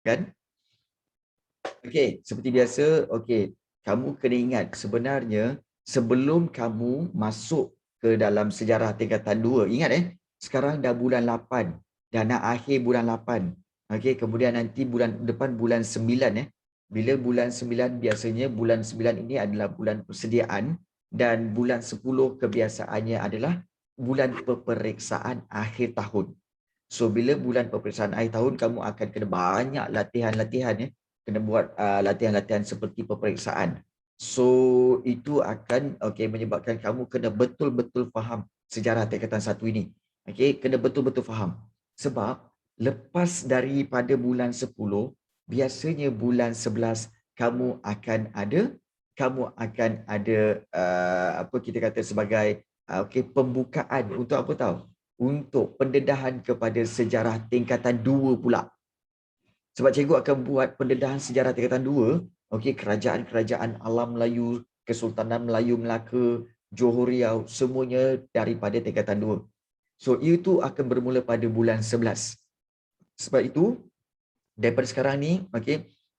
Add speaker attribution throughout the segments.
Speaker 1: kan? Okey, seperti biasa, okey, kamu kena ingat sebenarnya sebelum kamu masuk ke dalam sejarah tingkatan 2, ingat sekarang dah bulan 8, dah nak akhir bulan 8. Okey, kemudian nanti bulan depan bulan 9 Bila bulan 9 biasanya bulan 9 ini adalah bulan persediaan dan bulan 10 kebiasaannya adalah bulan peperiksaan akhir tahun. So bila bulan peperiksaan akhir tahun kamu akan kena banyak latihan-latihan kena buat latihan-latihan seperti peperiksaan. So itu akan menyebabkan kamu kena betul-betul faham sejarah tingkatan 1 ini. Okey, kena betul-betul faham. Sebab lepas daripada bulan 10, biasanya bulan 11 kamu akan ada apa kita kata sebagai pembukaan untuk apa tahu? Untuk pendedahan kepada sejarah tingkatan 2 pula. Sebab cikgu akan buat pendedahan sejarah tingkatan 2, kerajaan-kerajaan alam Melayu, Kesultanan Melayu Melaka, Johor Riau, semuanya daripada tingkatan 2. So, itu akan bermula pada bulan 11. Sebab itu, daripada sekarang ni,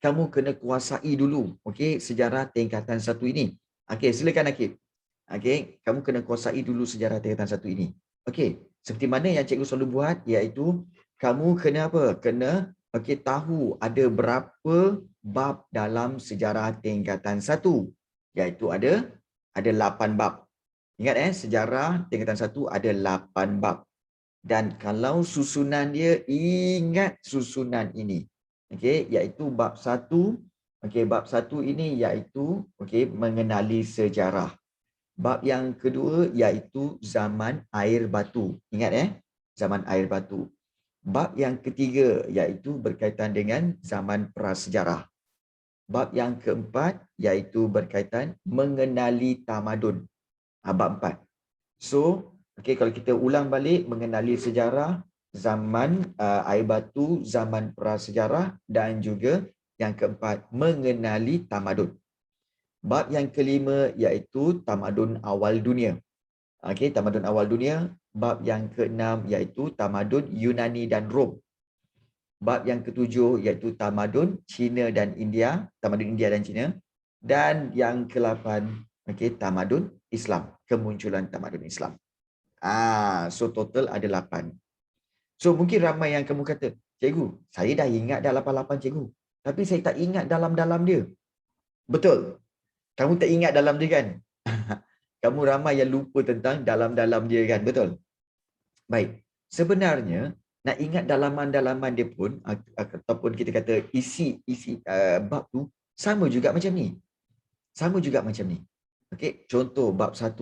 Speaker 1: kamu kena kuasai dulu, sejarah tingkatan 1 ini. Silakan Akib. Kamu kena kuasai dulu sejarah tingkatan 1 ini. Seperti mana yang cikgu selalu buat, iaitu kamu kena apa? Kena tahu ada berapa bab dalam sejarah tingkatan 1. Iaitu ada 8 bab. Ingat sejarah tingkatan 1 ada 8 bab. Dan kalau susunan dia, ingat susunan ini. Iaitu bab 1. Bab 1 ini iaitu mengenali sejarah. Bab yang kedua iaitu zaman air batu. Ingat zaman air batu. Bab yang ketiga iaitu berkaitan dengan zaman prasejarah. Bab yang keempat iaitu berkaitan mengenali tamadun. Bab 4. So, kalau kita ulang balik mengenali sejarah, zaman air batu, zaman prasejarah dan juga yang keempat mengenali tamadun. Bab yang kelima iaitu tamadun awal dunia. Tamadun awal dunia. Bab yang keenam iaitu tamadun Yunani dan Rom. Bab yang ketujuh iaitu tamadun Cina dan India, tamadun India dan Cina. Dan yang ke-8 tamadun Islam, kemunculan tamadun Islam. So total ada 8. So mungkin ramai yang kamu kata, cikgu, saya dah ingat dah 88 cikgu. Tapi saya tak ingat dalam-dalam dia. Betul. Kamu tak ingat dalam dia kan? Kamu ramai yang lupa tentang dalam-dalam dia kan? Betul? Baik. Sebenarnya, nak ingat dalaman-dalaman dia pun, ataupun kita kata isi bab tu, sama juga macam ni. Sama juga macam ni. Contoh bab 1.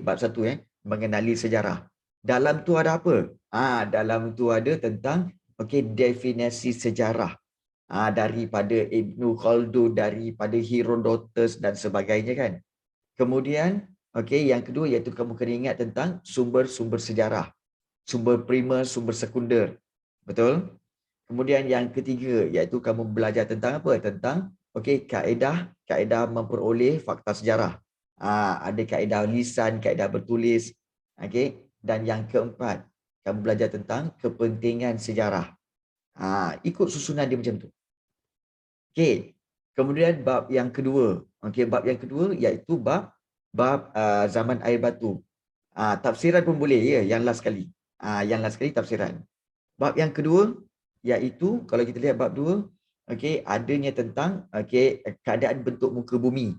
Speaker 1: Bab 1 mengenali sejarah. Dalam tu ada apa? Dalam tu ada tentang definisi sejarah. Daripada Ibnu Khaldun, daripada Herodotus dan sebagainya kan. Kemudian, yang kedua iaitu kamu kena ingat tentang sumber-sumber sejarah. Sumber primer, sumber sekunder. Betul? Kemudian yang ketiga iaitu kamu belajar tentang apa? Tentang kaedah memperoleh fakta sejarah. Ada kaedah lisan, kaedah bertulis. Dan yang keempat, kamu belajar tentang kepentingan sejarah. Ikut susunan dia macam tu. Kemudian bab yang kedua. Bab yang kedua iaitu bab zaman air batu. Tafsiran pun boleh ya, yang last sekali. Yang last sekali tafsiran. Bab yang kedua iaitu kalau kita lihat bab 2, adanya tentang keadaan bentuk muka bumi.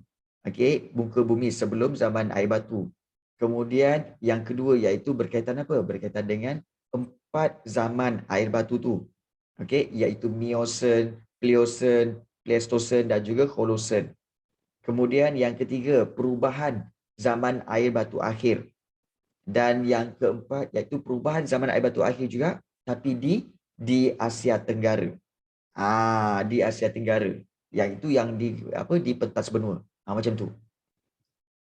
Speaker 1: Muka bumi sebelum zaman air batu. Kemudian yang kedua iaitu berkaitan apa? Berkaitan dengan 4 zaman air batu tu. Iaitu Miocene, Pliocene, Pleistocene dan juga Holocene. Kemudian yang ketiga, perubahan zaman air batu akhir. Dan yang keempat iaitu perubahan zaman air batu akhir juga, tapi di Asia Tenggara. Di Asia Tenggara. Yang itu yang di pentas benua. Macam tu.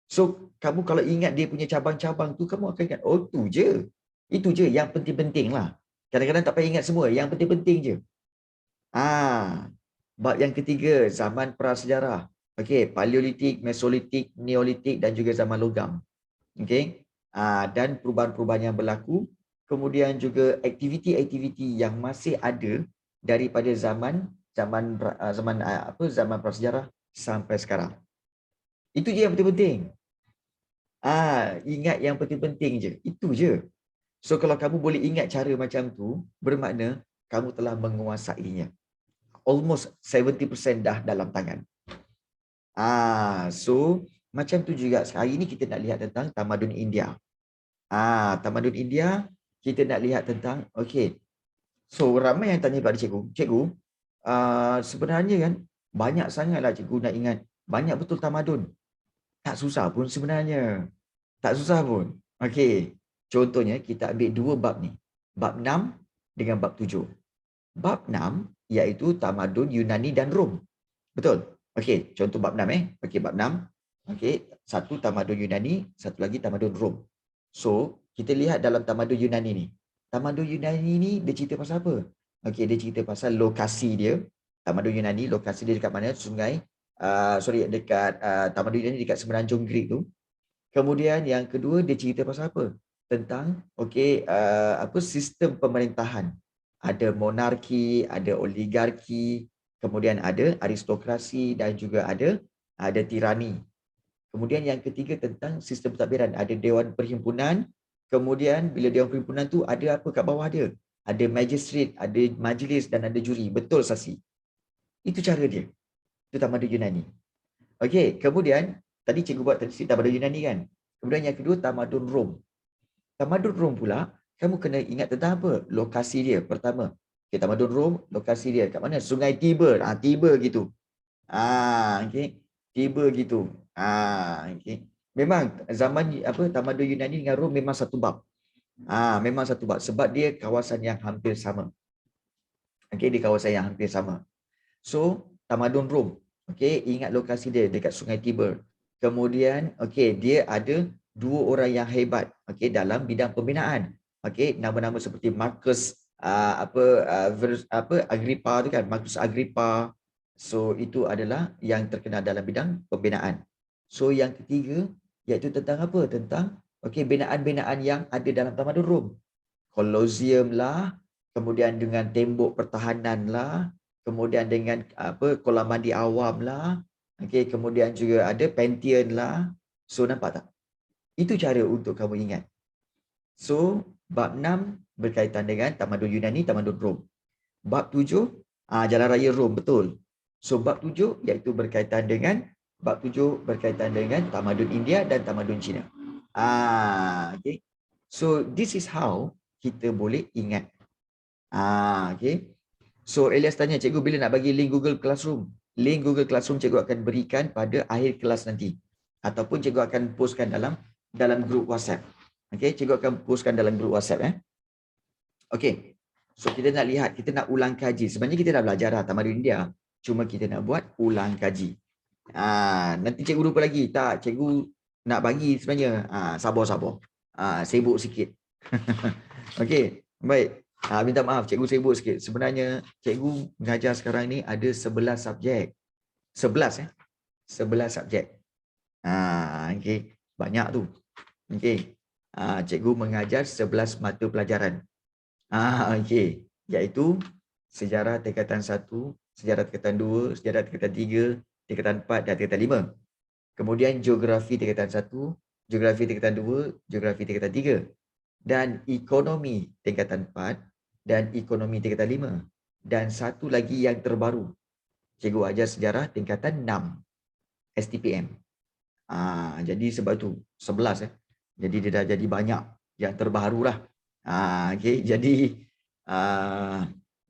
Speaker 1: So, kamu kalau ingat dia punya cabang-cabang tu, kamu akan ingat, oh tu je. Itu je yang penting-penting lah. Kadang-kadang tak payah ingat semua, yang penting-penting je. Bab yang ketiga, zaman prasejarah. Paleolitik, Mesolitik, Neolitik dan juga zaman logam. Dan perubahan-perubahan yang berlaku. Kemudian juga aktiviti-aktiviti yang masih ada daripada zaman zaman prasejarah sampai sekarang. Itu je yang penting-penting. Ingat yang penting-penting je. Itu je. So kalau kamu boleh ingat cara macam tu, bermakna kamu telah menguasainya. Almost 70% dah dalam tangan. So macam tu juga hari ni kita nak lihat tentang tamadun India. Tamadun India, kita nak lihat tentang, okey. So ramai yang tanya pada cikgu, cikgu, sebenarnya kan banyak sangatlah cikgu nak ingat, banyak betul tamadun. Tak susah pun sebenarnya. Tak susah pun. Okey. Contohnya kita ambil dua bab ni. Bab 6 dengan bab 7. Bab 6 iaitu tamadun Yunani dan Rom. Betul? Okey, contoh bab 6 Okey, bab 6. Okey, satu tamadun Yunani, satu lagi tamadun Rom. So, kita lihat dalam tamadun Yunani ni. Tamadun Yunani ni dia cerita pasal apa? Okey, dia cerita pasal lokasi dia. Tamadun Yunani, lokasi dia dekat mana? Dekat tamadun Yunani dekat semenanjung Greek tu. Kemudian yang kedua dia cerita pasal apa? Tentang sistem pemerintahan. Ada monarki, ada oligarki, kemudian ada aristokrasi dan juga ada tirani. Kemudian yang ketiga tentang sistem pentadbiran, ada dewan perhimpunan. Kemudian bila dewan perhimpunan tu ada apa kat bawah dia? Ada magistrate, ada majlis dan ada juri. Betul Sasi. Itu cara dia. Itu tamadun Yunani. Okey, kemudian tadi cikgu buat tadi tamadun Yunani kan. Kemudian yang kedua tamadun Rom. Tamadun Rom pula, kamu kena ingat tentang apa? Lokasi dia. Pertama, okay, tamadun Rom, lokasi dia kat mana? Sungai Tiber. Tiber gitu. Okey. Tiber gitu. Okey. Memang zaman tamadun Yunani dengan Rom memang satu bab. Memang satu bab sebab dia kawasan yang hampir sama. Okey, di kawasan yang hampir sama. So, tamadun Rom. Okey, ingat lokasi dia dekat Sungai Tiber. Kemudian, okey, dia ada dua orang yang hebat, okey, dalam bidang pembinaan. Okey, nama-nama seperti Marcus Agrippa tu kan, Marcus Agrippa. So, itu adalah yang terkenal dalam bidang pembinaan. So, yang ketiga iaitu tentang apa? Tentang okey, binaan-binaan yang ada dalam tamadun Rom. Colosseum lah, kemudian dengan tembok pertahanan lah, kemudian dengan kolam mandi awam lah, okey, kemudian juga ada Pantheon lah. So nampak tak? Itu cara untuk kamu ingat. So bab 6 berkaitan dengan tamadun Yunani, tamadun Rom. Bab 7 jalan raya Rom, betul. So bab 7 iaitu berkaitan dengan tamadun India dan tamadun Cina. Okey. So this is how kita boleh ingat. Okey. So Elias tanya, cikgu bila nak bagi link Google Classroom? Link Google Classroom cikgu akan berikan pada akhir kelas nanti. Ataupun cikgu akan postkan dalam grup WhatsApp. Okey, cikgu akan postkan dalam grup WhatsApp. Okey. So kita nak lihat, kita nak ulang kaji. Sebenarnya kita dah belajar tamadun India. Cuma kita nak buat ulang kaji. Nanti cikgu lupa lagi. Tak, cikgu nak bagi sebenarnya. Sabar-sabar. Sibuk sikit. Okey, baik. Minta maaf, cikgu sibuk sikit. Sebenarnya, cikgu mengajar sekarang ni ada 11 subjek. 11 11 subjek. Okey, banyak tu. Okey. Cikgu mengajar 11 mata pelajaran. Okey, iaitu sejarah tingkatan 1, sejarah tingkatan 2, sejarah tingkatan 3, tingkatan 4 dan tingkatan 5. Kemudian geografi tingkatan 1, geografi tingkatan 2, geografi tingkatan 3 dan ekonomi tingkatan 4 dan ekonomi tingkatan 5. Dan satu lagi yang terbaru, cikgu ajar sejarah tingkatan 6, STPM. Jadi sebab tu 11 Jadi dia dah jadi banyak yang terbarulah. Okey, jadi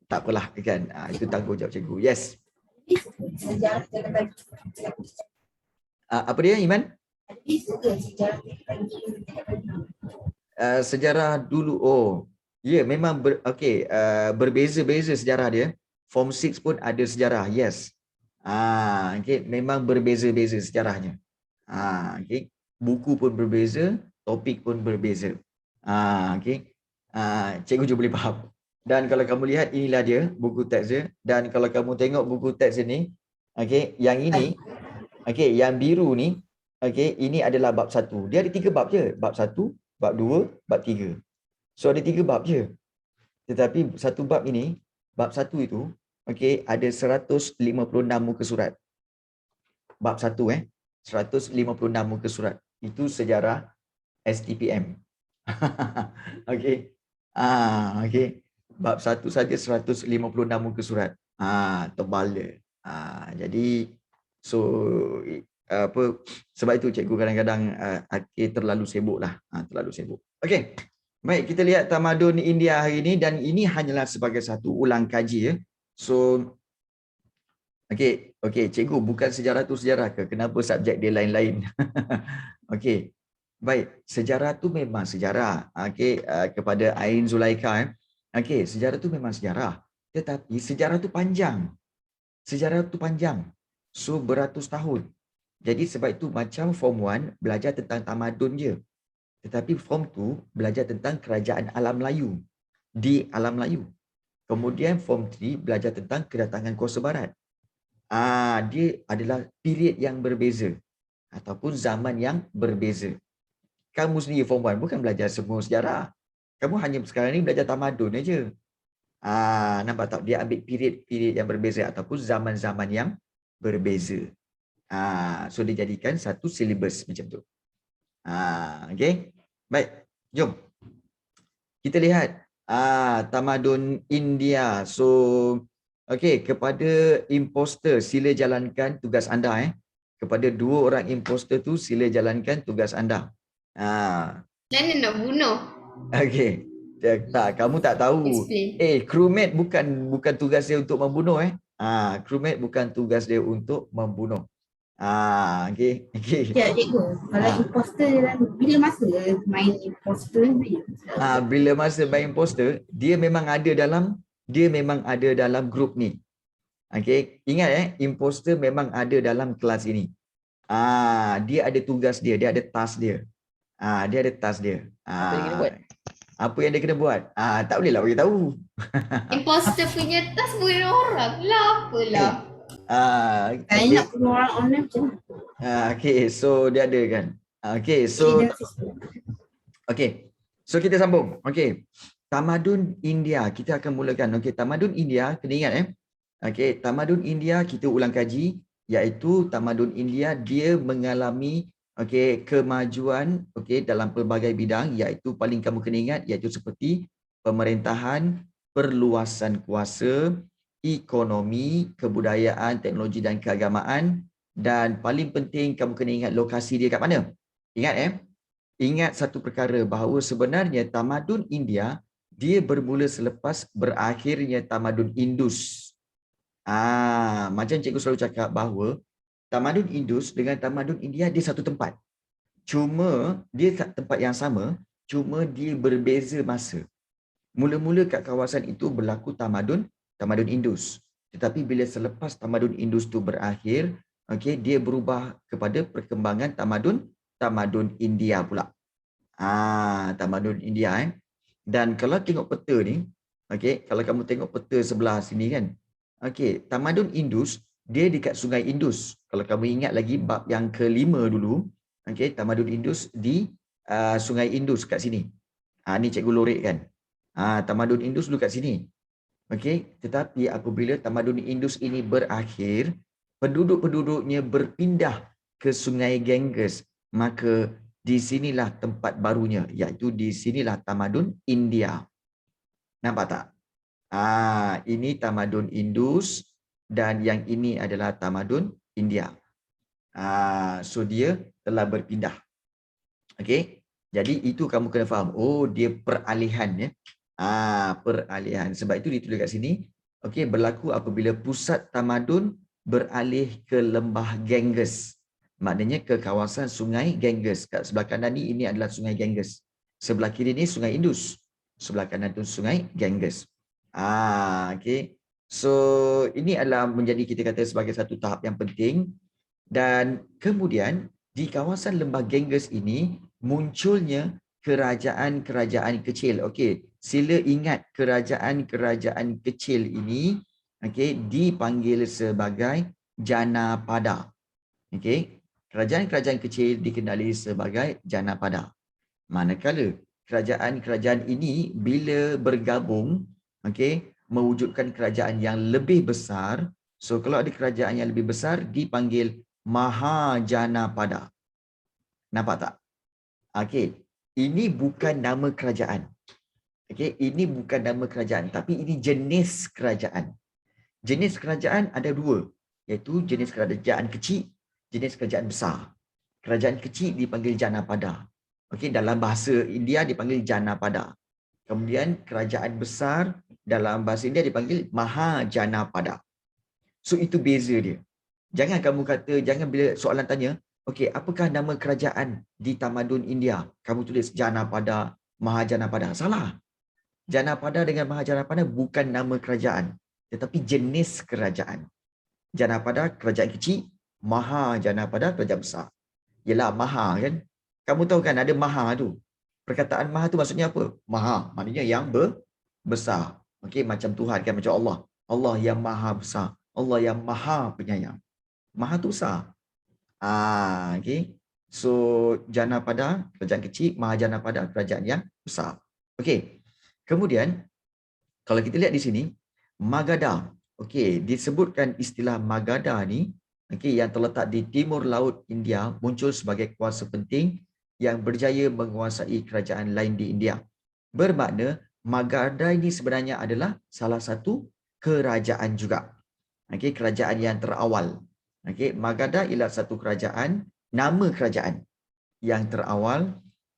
Speaker 1: tak apalah kan. Itu tanggungjawab cikgu. Yes. Apa dia Iman? Sejarah dulu. Memang berbeza-beza sejarah dia. Form 6 pun ada sejarah. Yes. Okay. Memang berbeza-beza sejarahnya. Okay. Buku pun berbeza, topik pun berbeza. Okay. Cikgu juga boleh faham. Dan kalau kamu lihat, inilah dia buku teks dia. Dan kalau kamu tengok buku teks ini, okay, yang ini, okay, yang biru ni, okay, ini adalah bab 1. Dia ada 3 bab je. Bab 1, bab 2, bab 3. So ada 3 bab je. Tetapi satu bab ini, bab 1 itu, okey, ada 156 muka surat. Bab 1 156 muka surat. Itu sejarah STPM. Okey. Okey. Bab 1 saja 156 muka surat. Tebal dia. Jadi so apa sebab itu cikgu kadang-kadang terlalu sibuklah. Terlalu sibuk. Okey. Baik, kita lihat tamadun India hari ini dan ini hanyalah sebagai satu ulang kaji ya. So okey, cikgu bukan sejarah tu sejarah ke? Kenapa subjek dia lain-lain? Okey. Baik, sejarah tu memang sejarah. Okey, kepada Ain Zulaikha okey, sejarah tu memang sejarah. Tetapi sejarah tu panjang. Sejarah tu panjang. So beratus tahun. Jadi sebab itu macam form 1 belajar tentang tamadun je. Tetapi form 2 belajar tentang kerajaan alam Melayu di alam Melayu. Kemudian form 3 belajar tentang kedatangan kuasa barat. Dia adalah period yang berbeza ataupun zaman yang berbeza. Kamu sendiri form 1 bukan belajar semua sejarah. Kamu hanya sekarang ni belajar tamadun aja. Nampak tak? Dia ambil period-period yang berbeza ataupun zaman-zaman yang berbeza. So dia jadikan satu silibus macam tu. Okey. Baik, jom. Kita lihat tamadun India. So okey, kepada imposter sila jalankan tugas anda Kepada 2 orang imposter tu sila jalankan tugas anda.
Speaker 2: Mana nak bunuh?
Speaker 1: Okey. Tak, kamu tak tahu.
Speaker 2: Explain.
Speaker 1: Crewmate bukan tugas dia untuk membunuh crewmate bukan tugas dia untuk membunuh. Okey.
Speaker 3: Ya, cikgu. Kalau imposter bila masa main imposter ni?
Speaker 1: Bila masa main imposter, dia memang ada dalam grup ni. Okey, ingat imposter memang ada dalam kelas ini. Dia ada tugas dia ada task dia. Dia ada task dia. Apa yang dia kena buat? Apa yang dia kena buat? Tak bolehlah bagi tahu.
Speaker 2: Imposter punya task bunuh orang lah. Apalah.
Speaker 3: Saya nak bunuh orang online macam mana?
Speaker 1: Okay, so dia ada kan. Okay, so so kita sambung. Okay, tamadun India kita akan mulakan. Okay, tamadun India kena ingat Okay, tamadun India kita ulang kaji, iaitu tamadun India dia mengalami kemajuan dalam pelbagai bidang, iaitu paling kamu kena ingat iaitu seperti pemerintahan, perluasan kuasa, ekonomi, kebudayaan, teknologi dan keagamaan, dan paling penting kamu kena ingat lokasi dia kat mana. Ingat ingat satu perkara bahawa sebenarnya tamadun India dia bermula selepas berakhirnya tamadun Indus. Macam cikgu selalu cakap bahawa tamadun Indus dengan tamadun India dia satu tempat. Cuma dia kat tempat yang sama, cuma dia berbeza masa. Mula-mula kat kawasan itu berlaku tamadun Indus. Tetapi bila selepas tamadun Indus tu berakhir, dia berubah kepada perkembangan tamadun India pula. Tamadun India Dan kalau tengok peta ni, kalau kamu tengok peta sebelah sini kan, tamadun Indus dia dekat Sungai Indus. Kalau kamu ingat lagi bab yang ke-5 dulu, tamadun Indus di Sungai Indus kat sini. Ni cikgu lorek kan. Tamadun Indus dulu kat sini. Tetapi apabila tamadun Indus ini berakhir, penduduk-penduduknya berpindah ke Sungai Ganges, maka di sinilah tempat barunya, iaitu di sinilah tamadun India. Nampak tak? Ini tamadun Indus dan yang ini adalah tamadun India. So dia telah berpindah. Jadi itu kamu kena faham. Oh, dia peralihan peralihan. Sebab itu ditulis kat sini. Berlaku apabila pusat tamadun beralih ke lembah Ganges. Maknanya ke kawasan Sungai Ganges. Kat sebelah kanan ni ini adalah Sungai Ganges. Sebelah kiri ni Sungai Indus. Sebelah kanan tu Sungai Ganges. So ini adalah menjadi kita kata sebagai satu tahap yang penting. Dan kemudian di kawasan lembah Ganges ini munculnya kerajaan-kerajaan kecil. Sila ingat kerajaan-kerajaan kecil ini dipanggil sebagai Janapada. Kerajaan-kerajaan kecil dikenali sebagai Janapada. Manakala kerajaan-kerajaan ini bila bergabung mewujudkan kerajaan yang lebih besar. So kalau ada kerajaan yang lebih besar dipanggil Mahajanapada. Nampak tak? Okey, ini bukan nama kerajaan. Okey, ini bukan nama kerajaan tapi ini jenis kerajaan. Jenis kerajaan ada dua, iaitu jenis kerajaan kecil, jenis kerajaan besar. Kerajaan kecil dipanggil Janapada. Okey, dalam bahasa India dipanggil Janapada. Kemudian kerajaan besar dalam bahasa India dipanggil Mahajanapada. So itu beza dia. Jangan kamu kata, jangan bila soalan tanya, okey, apakah nama kerajaan di tamadun India? Kamu tulis Janapada, Mahajanapada. Salah. Janapada dengan Mahajanapada bukan nama kerajaan, tetapi jenis kerajaan. Janapada kerajaan kecil, Mahajanapada kerajaan besar. Yalah Maha kan? Kamu tahu kan ada Maha tu. Perkataan Maha tu maksudnya apa? Maha, maknanya yang besar. Okey, macam Tuhan kan, macam Allah. Allah yang Maha besar. Allah yang Maha penyayang. Maha tu besar. Okey. So Janapada kerajaan kecil, Mahajanapada kerajaan yang besar. Okey. Kemudian kalau kita lihat di sini Magadha. Okey, disebutkan istilah Magadha ni, okey, yang terletak di timur laut India muncul sebagai kuasa penting yang berjaya menguasai kerajaan lain di India. Bermakna Magadha ini sebenarnya adalah salah satu kerajaan juga. Okey, kerajaan yang terawal. Okey, Magadha ialah satu kerajaan, nama kerajaan yang terawal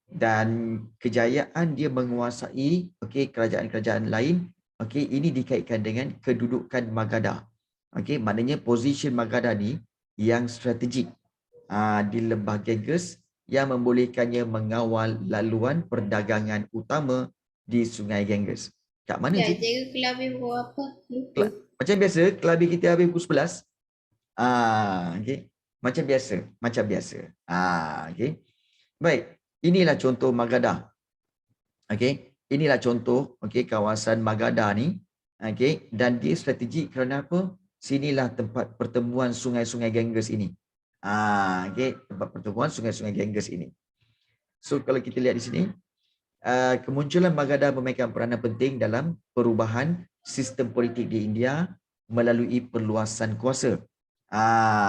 Speaker 1: dan kejayaan dia menguasai okey kerajaan-kerajaan lain. Okey, ini dikaitkan dengan kedudukan Magadha. Okey, maknanya posisi Magadha ni yang strategik di lembah Ganges yang membolehkannya mengawal laluan perdagangan utama di Sungai Ganges. Kat mana
Speaker 2: Ya,
Speaker 1: je?
Speaker 2: jaga kelabih pukul apa? Lupa.
Speaker 1: Macam biasa, kelabih kita habis pukul 11. Okey. Macam biasa, macam biasa. Okey. Baik, inilah contoh Magadha. Okey, inilah contoh okey kawasan Magadha ni. Okey, dan dia strategik kerana apa? Sinilah tempat pertemuan sungai-sungai Ganges ini. Okey, tempat pertemuan sungai-sungai Ganges ini. So kalau kita lihat di sini, kemunculan Magadha memainkan peranan penting dalam perubahan sistem politik di India melalui perluasan kuasa.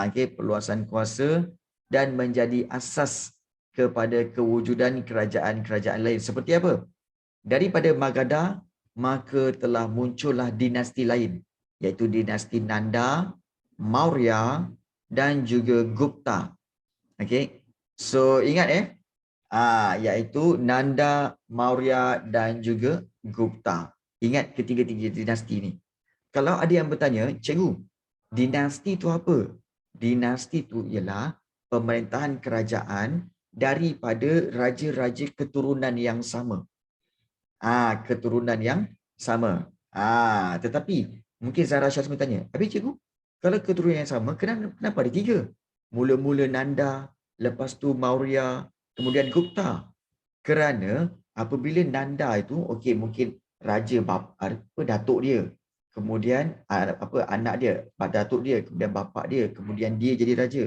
Speaker 1: Okey, perluasan kuasa dan menjadi asas kepada kewujudan kerajaan-kerajaan lain. Seperti apa? Daripada Magadha, maka telah muncullah dinasti lain, iaitu dinasti Nanda, Maurya dan juga Gupta. Okey. So ingat iaitu Nanda, Maurya dan juga Gupta. Ingat ketiga-tiga dinasti ni. Kalau ada yang bertanya, cikgu, dinasti tu apa? Dinasti tu ialah pemerintahan kerajaan daripada raja-raja keturunan yang sama. Keturunan yang sama. Tetapi mungkin Zara Syazmi tanya, habis cikgu, kalau keturunan yang sama, kenapa ada tiga? Mula-mula Nanda, lepas tu Maurya, kemudian Gupta. Kerana apabila Nanda itu, okey, mungkin raja datuk dia, kemudian anak dia, datuk dia, kemudian bapa dia, kemudian dia jadi raja,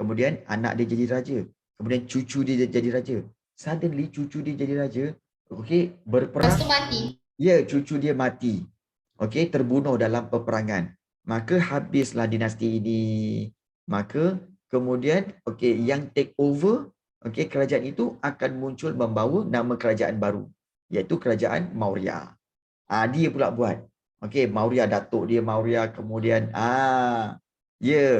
Speaker 1: kemudian anak dia jadi raja, kemudian cucu dia jadi raja. Suddenly cucu dia jadi raja, okey, berperang.
Speaker 2: Lepas tu mati.
Speaker 1: Ya, cucu dia mati. Okey, terbunuh dalam peperangan. Maka habislah dinasti ini. Maka kemudian okey, yang take over okey kerajaan itu akan muncul membawa nama kerajaan baru, iaitu kerajaan Maurya. Dia pula buat. Okey, Maurya, datuk dia Maurya, kemudian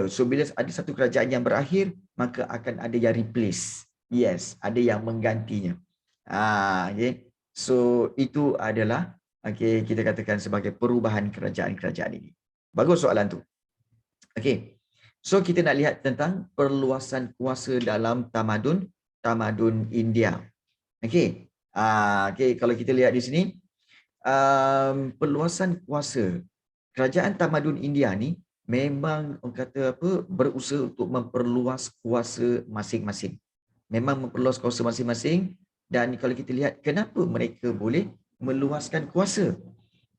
Speaker 1: so bila ada satu kerajaan yang berakhir, maka akan ada yang replace. Yes, ada yang menggantinya. Okey. So itu adalah okey kita katakan sebagai perubahan kerajaan-kerajaan ini. Bagus soalan tu. Okey. So kita nak lihat tentang perluasan kuasa dalam tamadun India. Okey. Okey, kalau kita lihat di sini perluasan kuasa kerajaan tamadun India ni memang orang kata apa berusaha untuk memperluas kuasa masing-masing. Memang memperluas kuasa masing-masing. Dan kalau kita lihat kenapa mereka boleh meluaskan kuasa?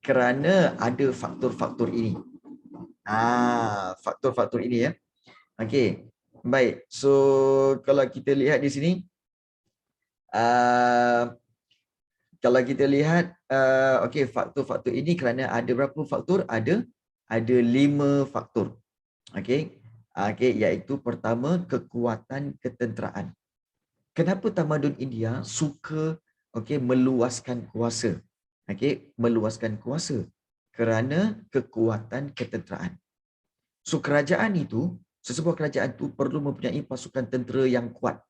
Speaker 1: Kerana ada faktor-faktor ini. Faktor-faktor ini ya. Okey. Baik. So kalau kita lihat di sini kalau kita lihat okey, faktor-faktor ini kerana ada berapa faktor? Ada 5 faktor. Okey. Okey, iaitu pertama kekuatan ketenteraan. Kenapa tamadun India suka meluaskan kuasa? Okey, meluaskan kuasa kerana kekuatan ketenteraan. So kerajaan itu, sesebuah kerajaan itu perlu mempunyai pasukan tentera yang kuat.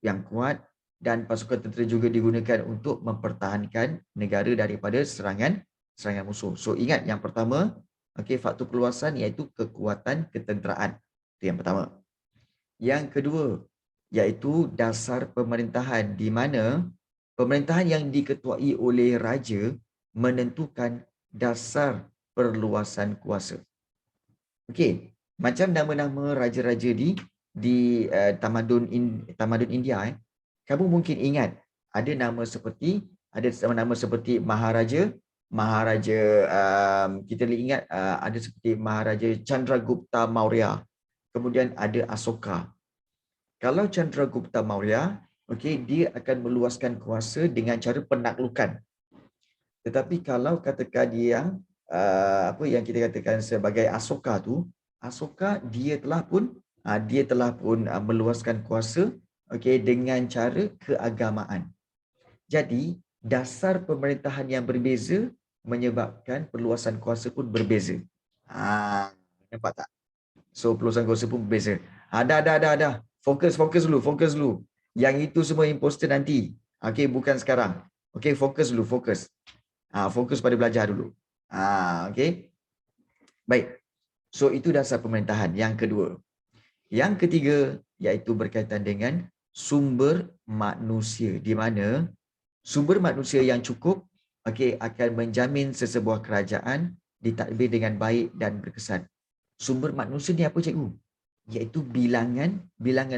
Speaker 1: Yang kuat, dan pasukan tentera juga digunakan untuk mempertahankan negara daripada serangan musuh. So ingat yang pertama, faktor perluasan iaitu kekuatan ketenteraan. Itu yang pertama. Yang kedua, iaitu dasar pemerintahan, di mana pemerintahan yang diketuai oleh raja menentukan dasar perluasan kuasa. Okey, macam nama-nama raja-raja di tamadun India, kamu mungkin ingat ada nama seperti Maharaja, kita ingat ada seperti Maharaja Chandragupta Maurya, kemudian ada Asoka. Kalau Chandragupta Maurya, dia akan meluaskan kuasa dengan cara penaklukan. Tetapi kalau katakan yang yang kita katakan sebagai Asoka tu, Asoka dia telah pun meluaskan kuasa dengan cara keagamaan. Jadi dasar pemerintahan yang berbeza menyebabkan perluasan kuasa pun berbeza. Nampak tak? So perluasan kuasa pun berbeza. Dah. Fokus dulu. Yang itu semua imposter nanti. Bukan sekarang. Fokus dulu. Fokus pada belajar dulu. Okey. Baik. So itu dasar pemerintahan yang kedua. Yang ketiga iaitu berkaitan dengan sumber manusia, di mana sumber manusia yang cukup akan menjamin sesebuah kerajaan ditadbir dengan baik dan berkesan. Sumber manusia ni apa, cikgu? Iaitu bilangan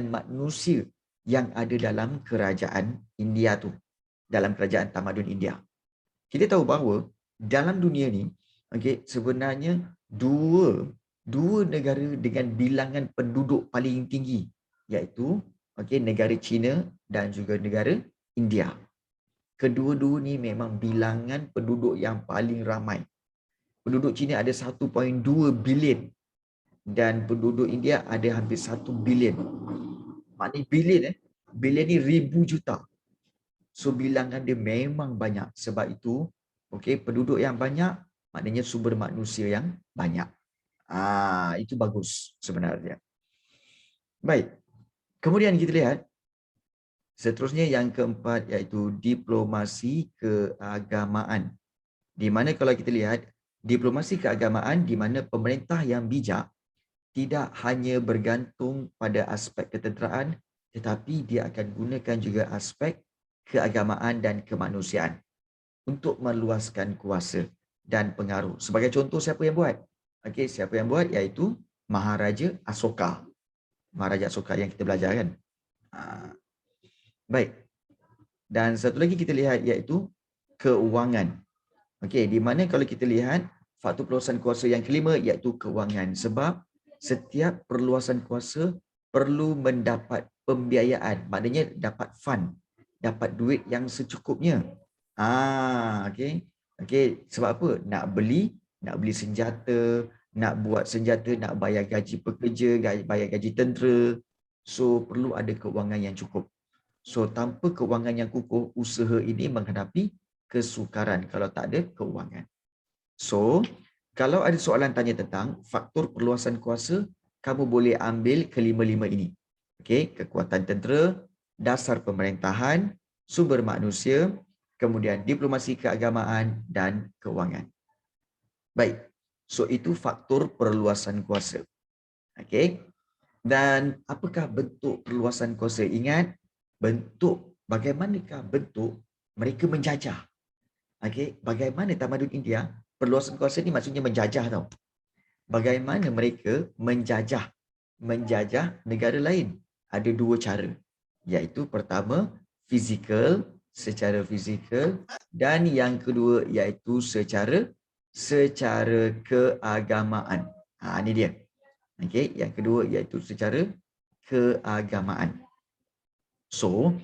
Speaker 1: manusia yang ada dalam kerajaan India tu, dalam kerajaan tamadun India. Kita tahu bahawa dalam dunia ni, sebenarnya dua negara dengan bilangan penduduk paling tinggi, iaitu negara China dan juga negara India. Kedua-dua ni memang bilangan penduduk yang paling ramai. Penduduk China ada 1.2 bilion dan penduduk India ada hampir 1 bilion. Maknanya bilion ni ribu juta. So bilangan dia memang banyak. Sebab itu, penduduk yang banyak maknanya sumber manusia yang banyak. Itu bagus sebenarnya. Baik. Kemudian kita lihat seterusnya yang keempat iaitu diplomasi keagamaan. Di mana kalau kita lihat diplomasi keagamaan, di mana pemerintah yang bijak tidak hanya bergantung pada aspek ketenteraan, tetapi dia akan gunakan juga aspek keagamaan dan kemanusiaan untuk meluaskan kuasa dan pengaruh. Sebagai contoh, siapa yang buat? Siapa yang buat? Iaitu Maharaja Asoka. Maharaja Asoka yang kita belajar kan? Baik. Dan satu lagi kita lihat iaitu keuangan. Di mana kalau kita lihat faktor perluasan kuasa yang kelima iaitu keuangan. Sebab setiap perluasan kuasa perlu mendapat pembiayaan. Maknanya dapat fund, dapat duit yang secukupnya. Sebab apa? Nak beli senjata, nak buat senjata, nak bayar gaji pekerja, bayar gaji tentera. So perlu ada keuangan yang cukup. So tanpa keuangan yang kukuh, usaha ini menghadapi kesukaran kalau tak ada keuangan. So kalau ada soalan tanya tentang faktor perluasan kuasa, kamu boleh ambil kelima-lima ini. Kekuatan tentera, dasar pemerintahan, sumber manusia, kemudian diplomasi keagamaan dan keuangan. Baik. So itu faktor perluasan kuasa. Dan apakah bentuk perluasan kuasa? Ingat, bagaimanakah bentuk mereka menjajah? Bagaimana tamadun India perluasan kuasa ni maksudnya menjajah tau. Bagaimana mereka menjajah negara lain? Ada dua cara. Iaitu pertama, secara fizikal, dan yang kedua iaitu secara keagamaan. Ini dia. Yang kedua iaitu secara keagamaan. So,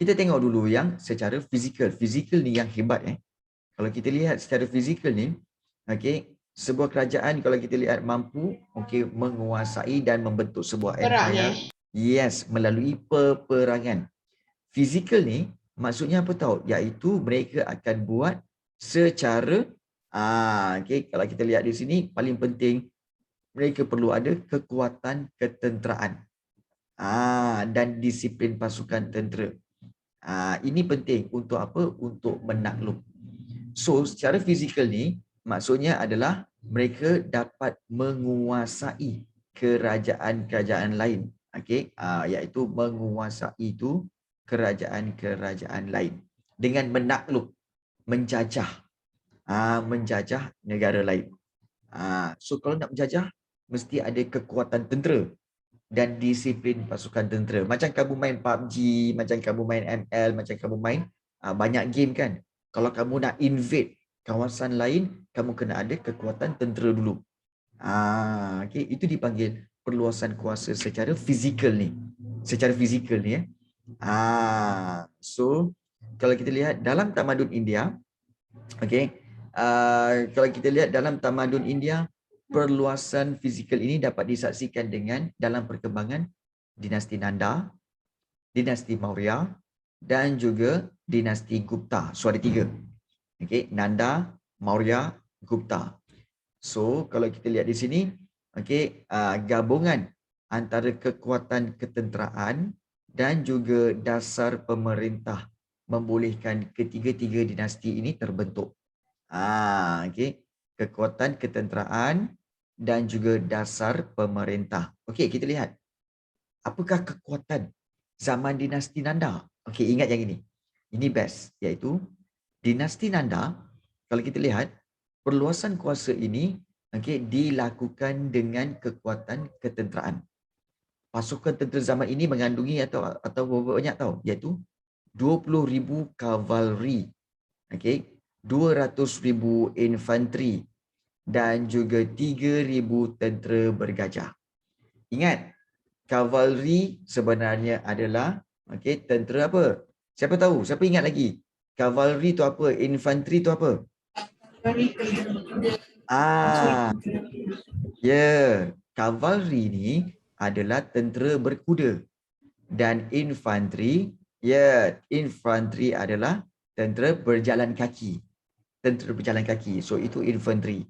Speaker 1: Kita tengok dulu yang secara fizikal. Fizikal ni yang hebat. Kalau kita lihat secara fizikal ni, okey, sebuah kerajaan kalau kita lihat mampu menguasai dan membentuk sebuah
Speaker 2: Perang
Speaker 1: empire. Yes, melalui peperangan. Fizikal ni maksudnya apa tahu? Iaitu mereka akan buat secara kalau kita lihat di sini paling penting mereka perlu ada kekuatan ketenteraan dan disiplin pasukan tentera. Ini penting untuk apa? Untuk menakluk. So, secara fizikal ni maksudnya adalah mereka dapat menguasai kerajaan-kerajaan lain. Iaitu menguasai itu kerajaan-kerajaan lain dengan menakluk, menjajah, menjajah negara lain. So, kalau nak menjajah mesti ada kekuatan tentera dan disiplin pasukan tentera. Macam kamu main PUBG, macam kamu main ML, macam kamu main banyak game kan. Kalau kamu nak invade kawasan lain, kamu kena ada kekuatan tentera dulu. Itu dipanggil perluasan kuasa secara fizikal ni. Secara fizikal ni. So, kalau kita lihat dalam tamadun India, kalau kita lihat dalam tamadun India, perluasan fizikal ini dapat disaksikan dengan dalam perkembangan dinasti Nanda, dinasti Maurya dan juga dinasti Gupta. So ada 3. Nanda, Maurya, Gupta. So kalau kita lihat di sini, gabungan antara kekuatan ketenteraan dan juga dasar pemerintah membolehkan ketiga-tiga dinasti ini terbentuk. Kekuatan ketenteraan dan juga dasar pemerintah. Kita lihat. Apakah kekuatan zaman dinasti Nanda? Ingat yang ini. Ini best. Iaitu dinasti Nanda, kalau kita lihat, perluasan kuasa ini dilakukan dengan kekuatan ketenteraan. Pasukan tentera zaman ini mengandungi atau berapa banyak tahu? Iaitu 20,000 kavalri. 200,000 infanteri dan juga 3,000 tentera bergajah. Ingat, kavalri sebenarnya adalah tentera apa? Siapa tahu? Siapa ingat lagi? Kavalri tu apa? Infanteri tu apa? Kavalri ni adalah tentera berkuda dan infanteri adalah tentera berjalan kaki. So itu infanteri.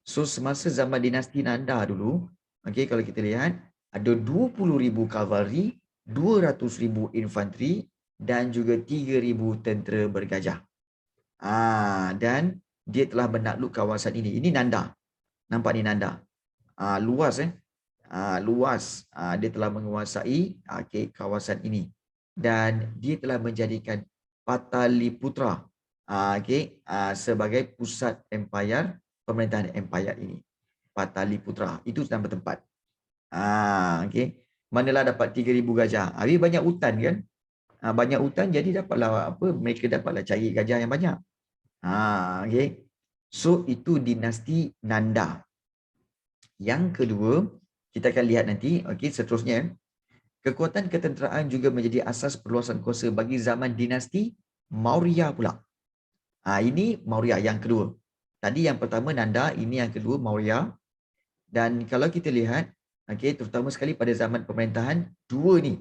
Speaker 1: So semasa zaman dinasti Nanda dulu, kalau kita lihat ada 20,000 kavalri, 200,000 infanteri dan juga 3,000 tentera bergajah. Dan dia telah menakluk kawasan ini. Ini Nanda. Nampak ni Nanda. Luas luas. Dia telah menguasai kawasan ini dan dia telah menjadikan Pataliputra sebagai pusat empayar, pemerintahan empayar ini. Pataliputra itu nama tempat. Manalah dapat 3,000 gajah. Habis banyak hutan kan? Banyak hutan jadi dapatlah mereka dapatlah cari gajah yang banyak. So itu dinasti Nanda. Yang kedua, kita akan lihat nanti, seterusnya. Kekuatan ketenteraan juga menjadi asas perluasan kuasa bagi zaman dinasti Maurya pula. Ini Maurya yang kedua. Tadi yang pertama Nanda, ini yang kedua Maurya. Dan kalau kita lihat, terutama sekali pada zaman pemerintahan dua ni,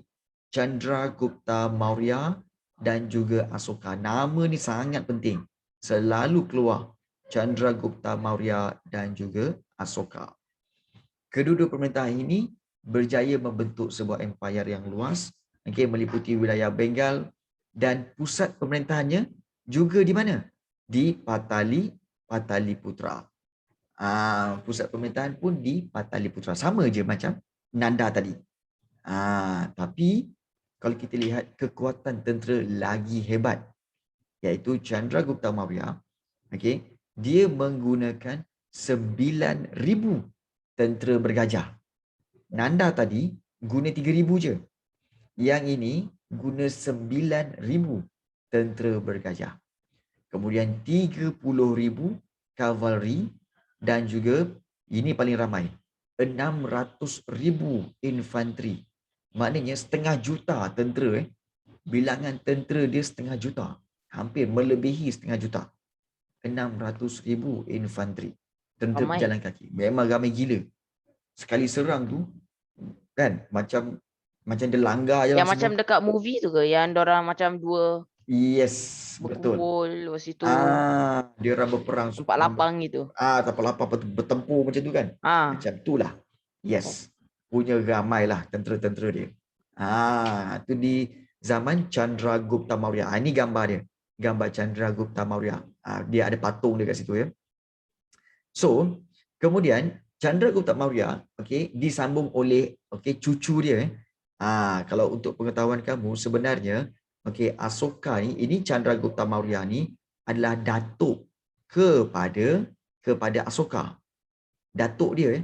Speaker 1: Chandragupta Maurya dan juga Asoka. Nama ni sangat penting. Selalu keluar Chandragupta Maurya dan juga Asoka. Kedua-dua pemerintahan ini berjaya membentuk sebuah empayar yang luas, meliputi wilayah Bengal dan pusat pemerintahannya juga di mana? Di Pataliputra. Pusat pemerintahan pun di Pataliputra. Sama je macam Nanda tadi. Tapi kalau kita lihat kekuatan tentera lagi hebat, iaitu Chandragupta Maurya, dia menggunakan 9,000 tentera bergajah. Nanda tadi guna 3,000 je. Yang ini guna 9,000 tentera bergajah. Kemudian 30,000 kavalri dan juga ini paling ramai 600,000 infanteri. Maknanya setengah juta tentera bilangan tentera dia 500,000 juta. Hampir melebihi 500,000 juta. 600,000 infanteri. Tentera
Speaker 4: Ramai.
Speaker 1: pejalan kaki. Memang ramai gila. Sekali serang tu, kan, macam dia langgar je lah
Speaker 4: Yang macam
Speaker 1: semua.
Speaker 4: dekat movie tu ke? Yang dorang macam dua
Speaker 1: Yes, betul.
Speaker 4: berkumpul, lepas itu
Speaker 1: Dia orang berperang.
Speaker 4: tempat lapang gitu.
Speaker 1: Tapal lapang bertempur macam tu kan. Macam tu lah. Yes. Punya ramai lah tentera-tentera dia. Tu di zaman Chandragupta Maurya. Ini gambar dia. Gambar Chandragupta Maurya. Dia ada patung dia kat situ ya. So, kemudian Chandragupta Maurya disambung oleh cucu dia. Kalau untuk pengetahuan kamu, sebenarnya Asoka ni, ini Chandragupta Maurya ni adalah datuk kepada Asoka. Datuk dia.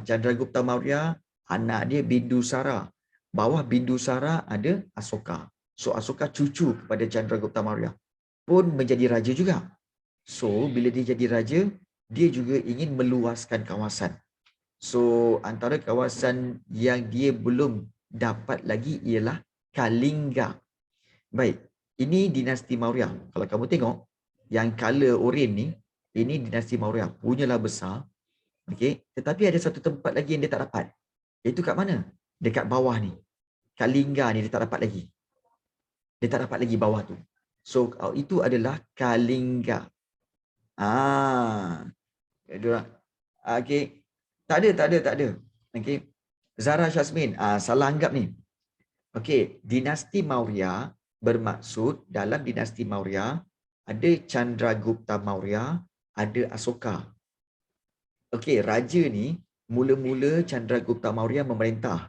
Speaker 1: Chandragupta Maurya, anak dia Bindusara. Bawah Bindusara ada Asoka. So Asoka cucu kepada Chandragupta Maurya. Pun menjadi raja juga. So bila dia jadi raja, dia juga ingin meluaskan kawasan. So antara kawasan yang dia belum dapat lagi ialah Kalinga. Baik, ini dinasti Maurya. Kalau kamu tengok, yang color oren ni, ini dinasti Maurya. Punyalah besar. Tetapi ada satu tempat lagi yang dia tak dapat. Iaitu kat mana? Dekat bawah ni. Kalinga ni dia tak dapat lagi. Dia tak dapat lagi bawah tu. So itu adalah Kalinga. Tak ada. Zara Syazmin, salah anggap ni. Dinasti Maurya bermaksud dalam dinasti Maurya ada Chandragupta Maurya, ada Asoka. Raja ni mula-mula Chandragupta Maurya memerintah.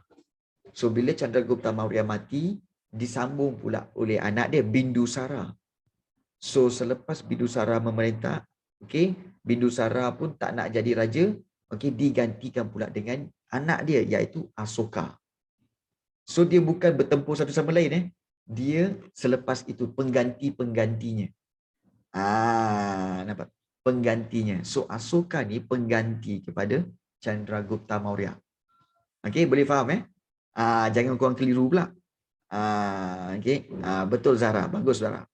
Speaker 1: So bila Chandragupta Maurya mati, disambung pula oleh anak dia Bindusara. So selepas Bindusara memerintah, Bindusara pun tak nak jadi raja, digantikan pula dengan anak dia iaitu Asoka. So dia bukan bertempur satu sama lain Dia selepas itu penggantinya. Nampak? Penggantinya. So Asoka ni pengganti kepada Chandragupta Maurya. Boleh faham jangan korang keliru pula. Betul Zara, bagus Zara.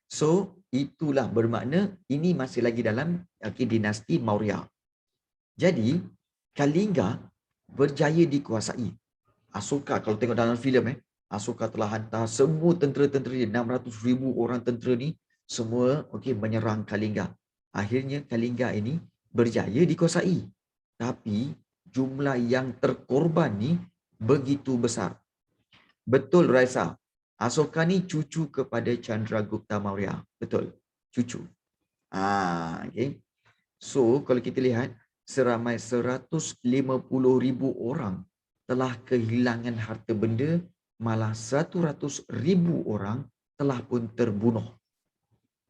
Speaker 1: So itulah bermakna ini masih lagi dalam dinasti Maurya. Jadi Kalinga berjaya dikuasai. Asoka, kalau tengok dalam filem Asoka telah hantar semua tentera-tentera dia, 600,000 orang tentera ni semua menyerang Kalinga. Akhirnya Kalinga ini berjaya dikuasai. Tapi jumlah yang terkorban ni begitu besar. Betul Raisa. Asoka ni cucu kepada Chandragupta Maurya. Betul. Cucu. So kalau kita lihat seramai 150,000 orang telah kehilangan harta benda, malah 100,000 orang telah pun terbunuh.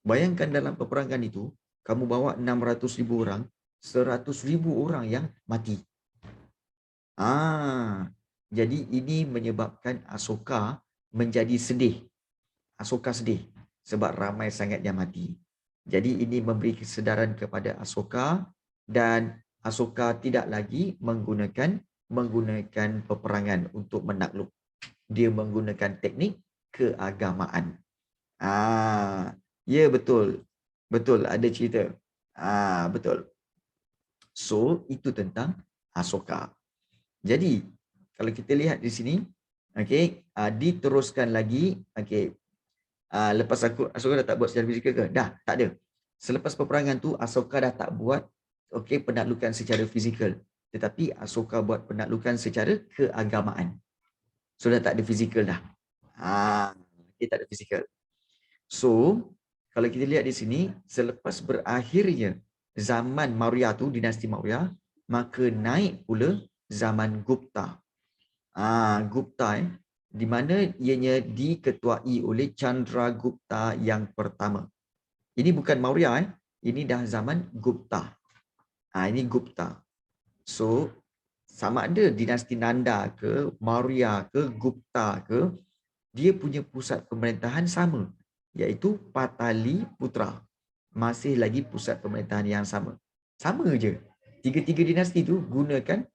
Speaker 1: Bayangkan dalam peperangan itu, kamu bawa 600,000 orang, 100,000 orang yang mati. Jadi ini menyebabkan Asoka menjadi sedih. Asoka sedih sebab ramai sangat yang mati. Jadi ini memberi kesedaran kepada Asoka dan Asoka tidak lagi menggunakan peperangan untuk menakluk. Dia menggunakan teknik keagamaan. Ya betul. Betul ada cerita. Betul. So itu tentang Asoka. Jadi kalau kita lihat di sini, diteruskan lagi, lepas Asoka dah tak buat secara fizikal ke? Dah, tak ada. Selepas peperangan tu Asoka dah tak buat penaklukan secara fizikal, tetapi Asoka buat penaklukan secara keagamaan. So dah tak ada fizikal dah. Tak ada fizikal. So kalau kita lihat di sini, selepas berakhirnya zaman Maurya tu, dinasti Maurya, maka naik pula zaman Gupta. Gupta di mana ianya diketuai oleh Chandragupta yang pertama. Ini bukan Maurya ini dah zaman Gupta. Ini Gupta. So sama ada dinasti Nanda ke, Maurya ke, Gupta ke, dia punya pusat pemerintahan sama, iaitu Pataliputra. Masih lagi pusat pemerintahan yang sama. Sama je. Tiga-tiga dinasti tu gunakan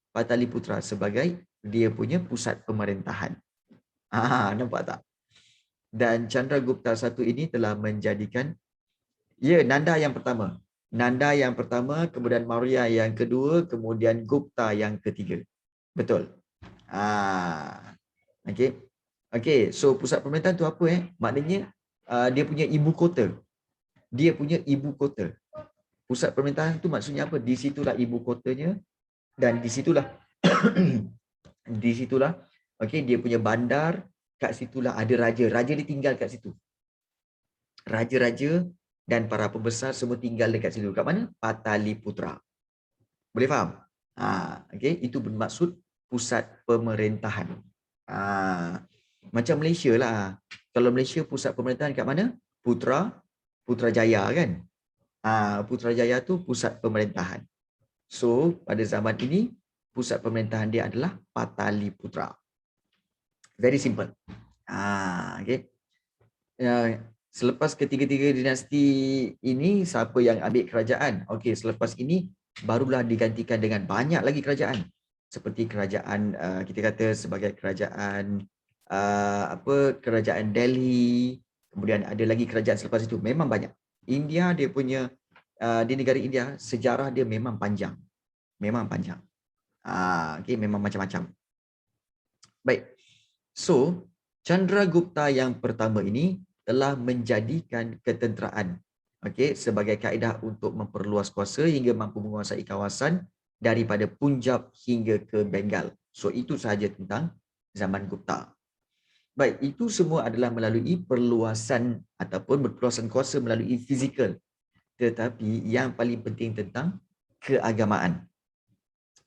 Speaker 1: Pataliputra sebagai dia punya pusat pemerintahan. Nampak tak? Dan Chandragupta I ini telah menjadikan, Nanda yang pertama. Nanda yang pertama, kemudian Maurya yang kedua, kemudian Gupta yang ketiga. Betul. Okey. Okey, so pusat pemerintahan tu apa Maknanya dia punya ibu kota. Dia punya ibu kota. Pusat pemerintahan tu maksudnya apa? Di situlah ibu kotanya dan di situlah di situlah okey dia punya bandar, kat situlah ada raja. Raja dia tinggal kat situ. Raja-raja dan para pembesar semua tinggal dekat situ. Kat mana? Pataliputra. Boleh faham? Okey, itu bermaksud pusat pemerintahan. Macam Malaysia lah. Kalau Malaysia pusat pemerintahan kat mana? Putrajaya kan? Putrajaya tu pusat pemerintahan. So, pada zaman ini pusat pemerintahan dia adalah Pataliputra. Very simple. Okey. Selepas ketiga-tiga dinasti ini, siapa yang ambil kerajaan? Okey, selepas ini barulah digantikan dengan banyak lagi kerajaan. Seperti kerajaan kita kata sebagai kerajaan kerajaan Delhi, kemudian ada lagi kerajaan selepas itu. Memang banyak. India dia punya di negara India sejarah dia memang panjang. Memang panjang. Okey, memang macam-macam. Baik. So, Chandragupta yang pertama ini telah menjadikan ketenteraan sebagai kaedah untuk memperluas kuasa hingga mampu menguasai kawasan daripada Punjab hingga ke Bengal. So itu sahaja tentang zaman Gupta. Baik, itu semua adalah melalui perluasan ataupun berperluasan kuasa melalui fizikal. Tetapi yang paling penting tentang keagamaan.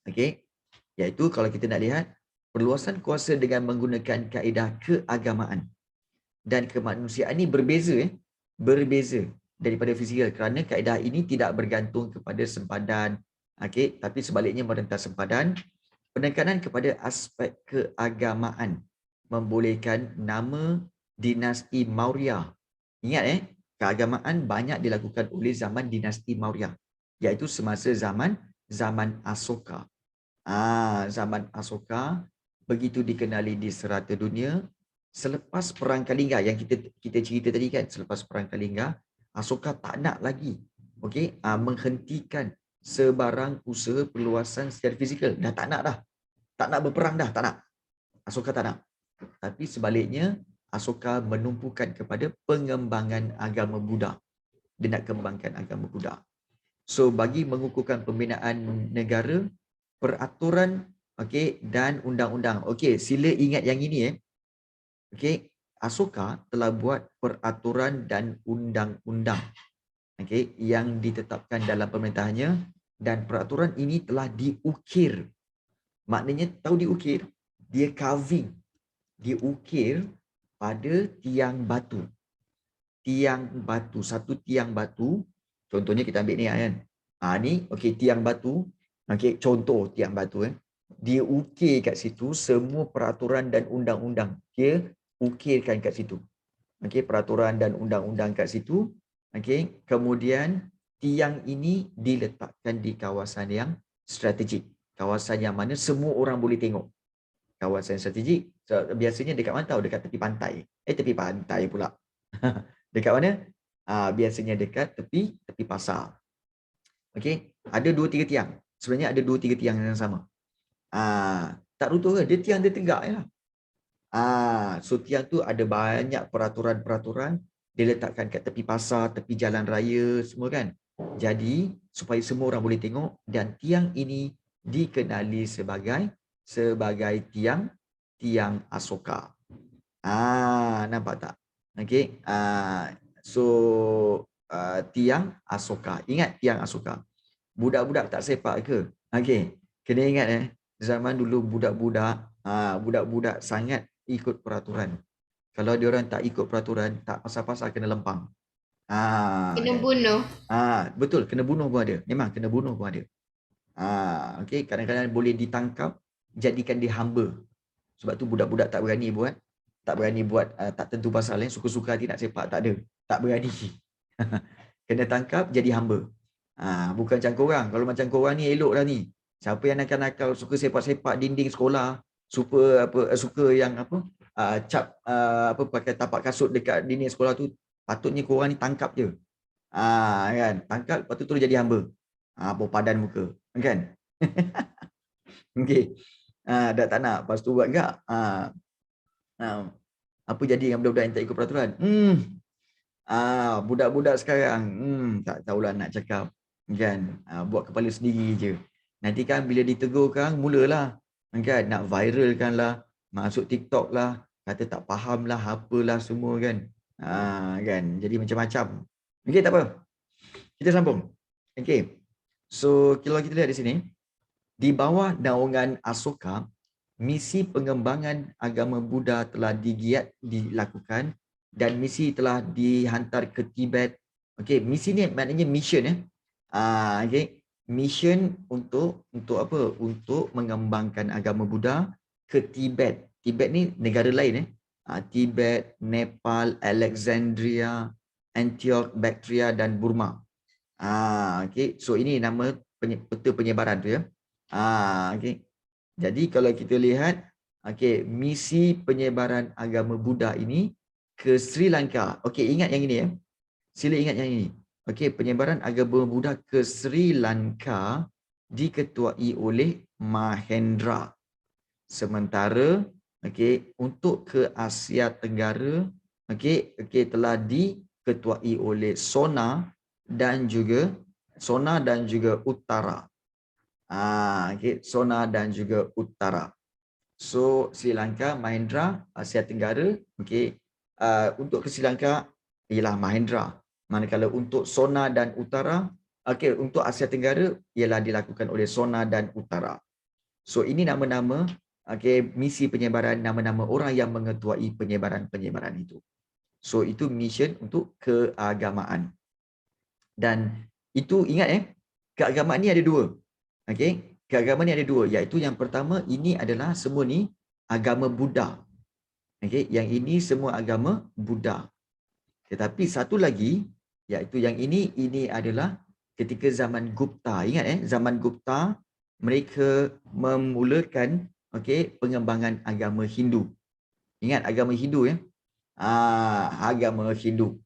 Speaker 1: Iaitu kalau kita nak lihat perluasan kuasa dengan menggunakan kaedah keagamaan dan kemanusiaan ini berbeza daripada fizikal kerana kaedah ini tidak bergantung kepada sempadan, tapi sebaliknya merentas sempadan. Penekanan kepada aspek keagamaan membolehkan nama dinasti Maurya. Ingat keagamaan banyak dilakukan oleh zaman dinasti Maurya, iaitu semasa zaman Asoka. Zaman Asoka begitu dikenali di serata dunia. Selepas perang Kalinga yang kita cerita tadi kan, selepas perang Kalinga, Asoka tak nak lagi menghentikan sebarang usaha perluasan secara fizikal. Dah tak nak dah. Tak nak berperang dah, tak nak. Asoka tak nak. Tapi sebaliknya, Asoka menumpukan kepada pengembangan agama Buddha. Dia nak kembangkan agama Buddha. So bagi mengukuhkan pembinaan negara, peraturan dan undang-undang. Sila ingat yang ini Asoka telah buat peraturan dan undang-undang yang ditetapkan dalam pemerintahannya, dan peraturan ini telah diukir. Maknanya tahu diukir, dia carving, diukir pada tiang batu. Tiang batu, satu tiang batu. Contohnya kita ambil ni kan. Ni tiang batu. Contoh tiang batu dia ukir kat situ semua peraturan dan undang-undang. Dia ukirkan kat situ. Peraturan dan undang-undang kat situ. Kemudian tiang ini diletakkan di kawasan yang strategik. Kawasan yang mana semua orang boleh tengok. Kawasan strategik biasanya dekat mana tahu? Dekat tepi pantai. Tepi pantai pula. Dekat mana? Biasanya dekat tepi pasar. Ada 2-3 tiang. Sebenarnya ada 2-3 tiang yang sama. Tak runtuh ke? Dia tiang dia tegak je lah. So tiang tu ada banyak peraturan-peraturan diletakkan kat tepi pasar, tepi jalan raya semua kan. Jadi supaya semua orang boleh tengok, dan tiang ini dikenali sebagai tiang Asoka. Nampak tak? Tiang Asoka. Ingat tiang Asoka. Budak-budak tak sepak ke? Kena ingat zaman dulu budak-budak sangat ikut peraturan. Kalau dia orang tak ikut peraturan, tak pasal-pasal kena lempang.
Speaker 2: Kena bunuh.
Speaker 1: Betul, kena bunuh pun ada. Memang kena bunuh pun ada. Kadang-kadang boleh ditangkap, jadikan dia hamba. Sebab tu budak-budak tak berani buat tak tentu pasal suka-suka hati nak sepak, tak ada. Tak berani. Kena tangkap jadi hamba. Bukan macam korang. Kalau macam korang ni elok dah ni. Siapa yang nakal-nakal suka sepak-sepak dinding sekolah, suka yang apa cap apa pakai tapak kasut dekat dinding sekolah tu, patutnya korang ni tangkap je. Kan, tangkap lepas tu terus jadi hamba. Bau padan muka, kan? Okey. Dah tak nak, lepas tu buat enggak. Apa jadi dengan budak-budak yang tak ikut peraturan? Budak-budak sekarang tak tahulah nak cakap, kan? Buat kepala sendiri je. Nanti kan bila ditegur kan, mulalah kan nak viralkan lah, masuk TikTok lah, kata tak faham lah, apalah semua kan. Kan, jadi macam-macam. Okey, tak apa. Kita sambung. Okey. So, kalau kita lihat di sini, di bawah naungan Asoka, misi pengembangan agama Buddha telah dilakukan dan misi telah dihantar ke Tibet. Okey, misi ni maknanya mission ya. Okey, mission untuk apa? Untuk mengembangkan agama Buddha ke Tibet. Tibet ni negara lain Tibet, Nepal, Alexandria, Antioch, Bactria dan Burma. Okey, so ini nama peta penyebaran tu ya. Okey. Jadi kalau kita lihat, okey, misi penyebaran agama Buddha ini ke Sri Lanka. Okey, ingat yang ini ya. Sila ingat yang ini. Okey, penyebaran agama Buddha ke Sri Lanka diketuai oleh Mahendra. Sementara okey, untuk ke Asia Tenggara, okey, telah diketuai oleh Sona dan juga Utara. Okay, Sona dan juga Utara. So Sri Lanka, Mahendra, Asia Tenggara, okey. Untuk ke Sri Lanka ialah Mahendra. Manakala untuk Sona dan Utara, okey, untuk Asia Tenggara ialah dilakukan oleh Sona dan Utara. So ini nama-nama, okey, misi penyebaran, nama-nama orang yang mengetuai penyebaran itu. So itu mission untuk keagamaan. Dan itu ingat keagamaan ni ada dua. Okey, keagamaan ni ada dua, iaitu yang pertama ini adalah semua ni agama Buddha. Okey, yang ini semua agama Buddha. Tetapi satu lagi, iaitu yang ini adalah ketika zaman Gupta. Ingat zaman Gupta mereka memulakan pengembangan agama Hindu. Ingat agama Hindu ya. Agama Hindu.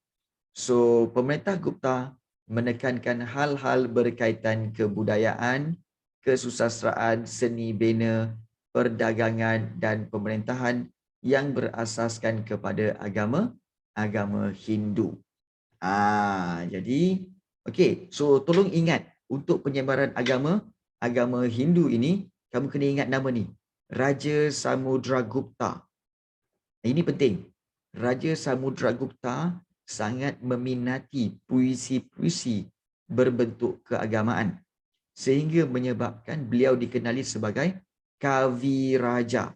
Speaker 1: So pemerintah Gupta menekankan hal-hal berkaitan kebudayaan, kesusastraan, seni bina, perdagangan dan pemerintahan yang berasaskan kepada agama Hindu. Jadi okey, so tolong ingat untuk penyebaran agama Hindu ini, kamu kena ingat nama ni, Raja Samudragupta. Ini penting. Raja Samudragupta sangat meminati puisi-puisi berbentuk keagamaan, sehingga menyebabkan beliau dikenali sebagai Kavi Raja,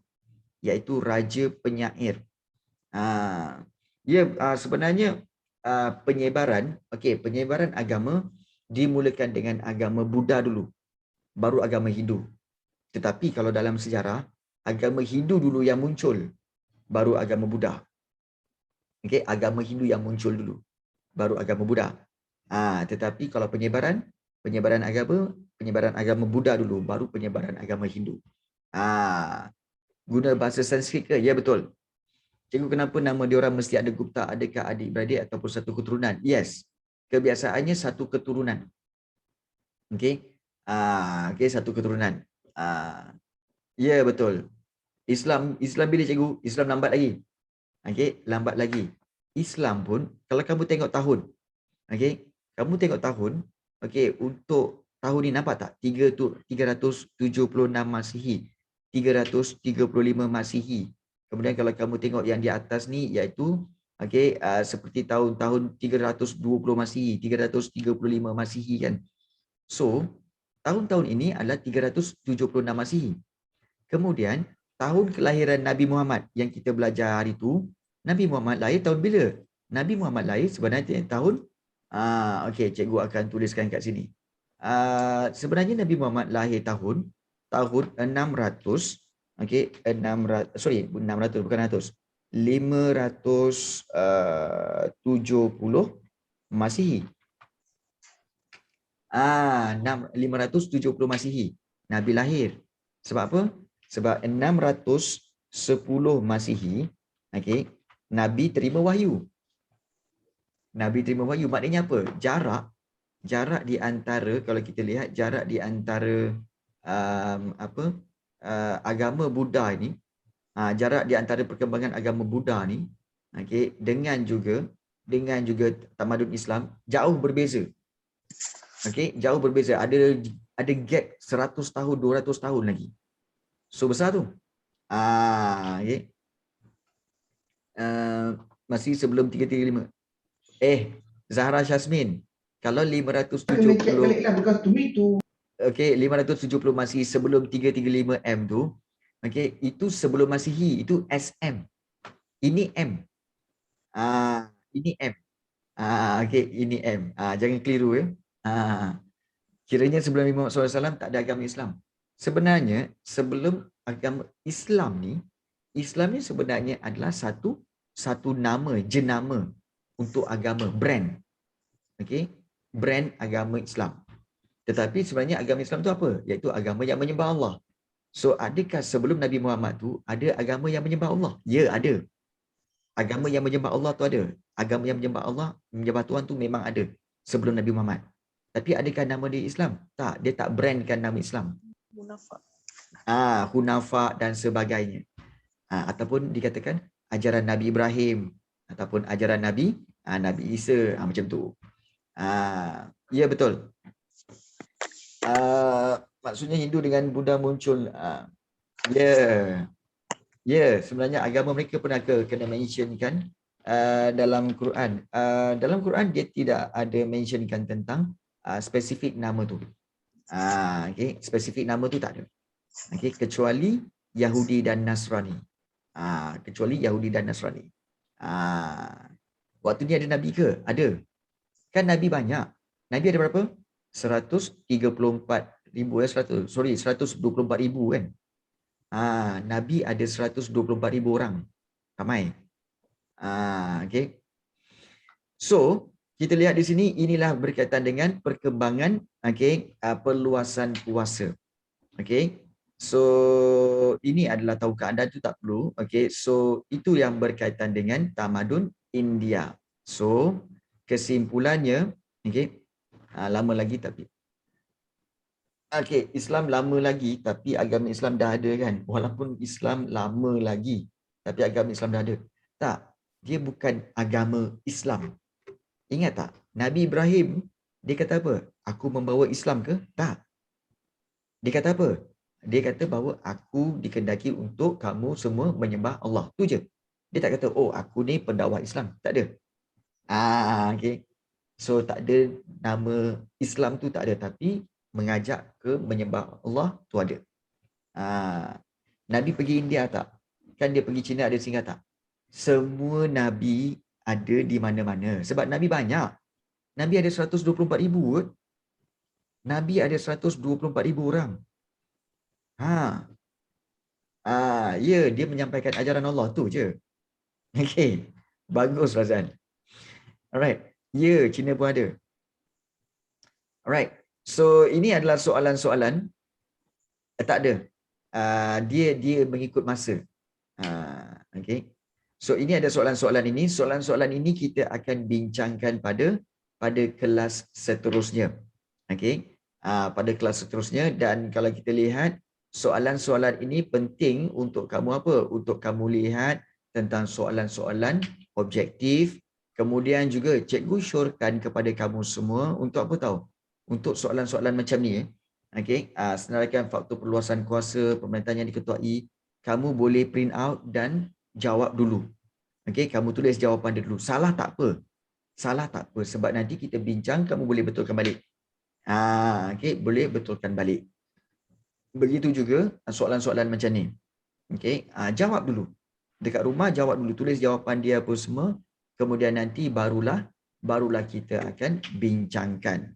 Speaker 1: iaitu raja penyair. Sebenarnya penyebaran agama dimulakan dengan agama Buddha dulu, baru agama Hindu. Tetapi kalau dalam sejarah, agama Hindu dulu yang muncul, baru agama Buddha. Okey, agama Hindu yang muncul dulu, baru agama Buddha. Tetapi kalau penyebaran agama Buddha dulu, baru penyebaran agama Hindu. Guna bahasa Sanskrit ke? Ya, betul. Cikgu, kenapa nama diorang mesti ada Gupta? Adakah adik-beradik ataupun satu keturunan? Yes. Kebiasaannya satu keturunan. Okey. Satu keturunan. Ya, betul. Islam bila cikgu? Islam lambat lagi. Okey, lambat lagi. Islam pun kalau kamu tengok tahun, okey, kamu tengok tahun, okey, untuk tahun ni nampak tak? 376 Masihi, 335 Masihi. Kemudian kalau kamu tengok yang di atas ni, iaitu okey, seperti tahun 320 Masihi, 335 Masihi kan. So, tahun-tahun ini adalah 376 Masihi. Kemudian tahun kelahiran Nabi Muhammad yang kita belajar hari itu, Nabi Muhammad lahir tahun bila? Nabi Muhammad lahir sebenarnya tahun okey, cikgu akan tuliskan kat sini. Sebenarnya Nabi Muhammad lahir tahun 600, okey, 600 bukan 100. 570 Masihi. 570 Masihi Nabi lahir. Sebab apa? Sebab 610 Masihi, okey, Nabi terima wahyu. Nabi terima wahyu maknanya apa? Jarak di antara, kalau kita lihat jarak di antara agama Buddha ini, jarak di antara perkembangan agama Buddha ni, okey, dengan juga tamadun Islam jauh berbeza. Okey, jauh berbeza. Ada gap 100 tahun, 200 tahun lagi. So besar tu. Okey. Masih sebelum 335. Zahra Syasmin, kalau 570, okey, 570 masih sebelum 335M tu, okey, itu sebelum Masihi, itu SM. Ini M. Ini M. Okey, ini M. Jangan keliru ya. Kiranya sebelum Nabi Muhammad SAW tak ada agama Islam. Sebenarnya sebelum agama Islam ni sebenarnya adalah satu nama, jenama untuk agama, brand. Okey, brand agama Islam. Tetapi sebenarnya agama Islam tu apa? Iaitu agama yang menyembah Allah. So adakah sebelum Nabi Muhammad tu ada agama yang menyembah Allah? Ya, ada. Agama yang menyembah Allah tu ada. Agama yang menyembah Allah, menyembah Tuhan tu memang ada sebelum Nabi Muhammad. Tapi adakah nama dia Islam? Tak, dia tak brandkan nama Islam. Hunafa dan sebagainya. Ataupun dikatakan ajaran Nabi Ibrahim ataupun ajaran Nabi Isa, macam tu. Ya, betul. Maksudnya Hindu dengan Buddha muncul. Sebenarnya agama mereka pernah kena mentionkan dalam Quran. Dalam Quran dia tidak ada mentionkan tentang spesifik nama tu. Okay, spesifik nama tu tak ada. Okay, kecuali Yahudi dan Nasrani. Waktu ni ada Nabi ke? Ada. Kan Nabi banyak. Nabi ada berapa? 124,000 kan? Nabi ada 124,000 orang. Ramai. Okay. So, kita lihat di sini, inilah berkaitan dengan perkembangan perluasan kuasa. Okay. So, ini adalah tahukah anda tu tak perlu. Okay. So, itu yang berkaitan dengan tamadun India. So, kesimpulannya, okay, lama lagi tapi Islam lama lagi tapi agama Islam dah ada kan. Walaupun Islam lama lagi tapi agama Islam dah ada. Tak, dia bukan agama Islam. Ingat tak? Nabi Ibrahim, dia kata apa? Aku membawa Islam ke? Tak. Dia kata apa? Dia kata bahawa aku dikehendaki untuk kamu semua menyembah Allah. Tu je. Dia tak kata, oh aku ni pendakwah Islam. Tak ada. Okay. So tak ada nama Islam tu tak ada. Tapi mengajak ke menyembah Allah tu ada. Nabi pergi India tak? Kan dia pergi China ada singgah tak? Semua Nabi ada di mana-mana. Sebab Nabi banyak. Nabi ada 124,000. Nabi ada 124,000 orang. Ya, dia menyampaikan ajaran Allah tu je. Okey. Bagus Razan. Alright. Ya, Cina pun ada. Alright. So, ini adalah soalan-soalan. Tak ada. Dia mengikut masa. Okey. So, ini ada soalan-soalan ini. Soalan-soalan ini kita akan bincangkan pada kelas seterusnya. Okey. Pada kelas seterusnya, dan kalau kita lihat soalan-soalan ini penting untuk kamu apa? Untuk kamu lihat tentang soalan-soalan objektif. Kemudian juga cikgu syorkan kepada kamu semua untuk apa tahu? Untuk soalan-soalan macam ni. Okey, senaraikan faktor perluasan kuasa pemerintahan yang diketuai, kamu boleh print out dan jawab dulu. Okey, kamu tulis jawapan dia dulu. Salah tak apa. Salah tak apa sebab nanti kita bincang kamu boleh betulkan balik. Okey, boleh betulkan balik. Begitu juga soalan-soalan macam ni. Okey, jawab dulu. Dekat rumah jawab dulu, tulis jawapan dia apa semua. Kemudian nanti barulah kita akan bincangkan.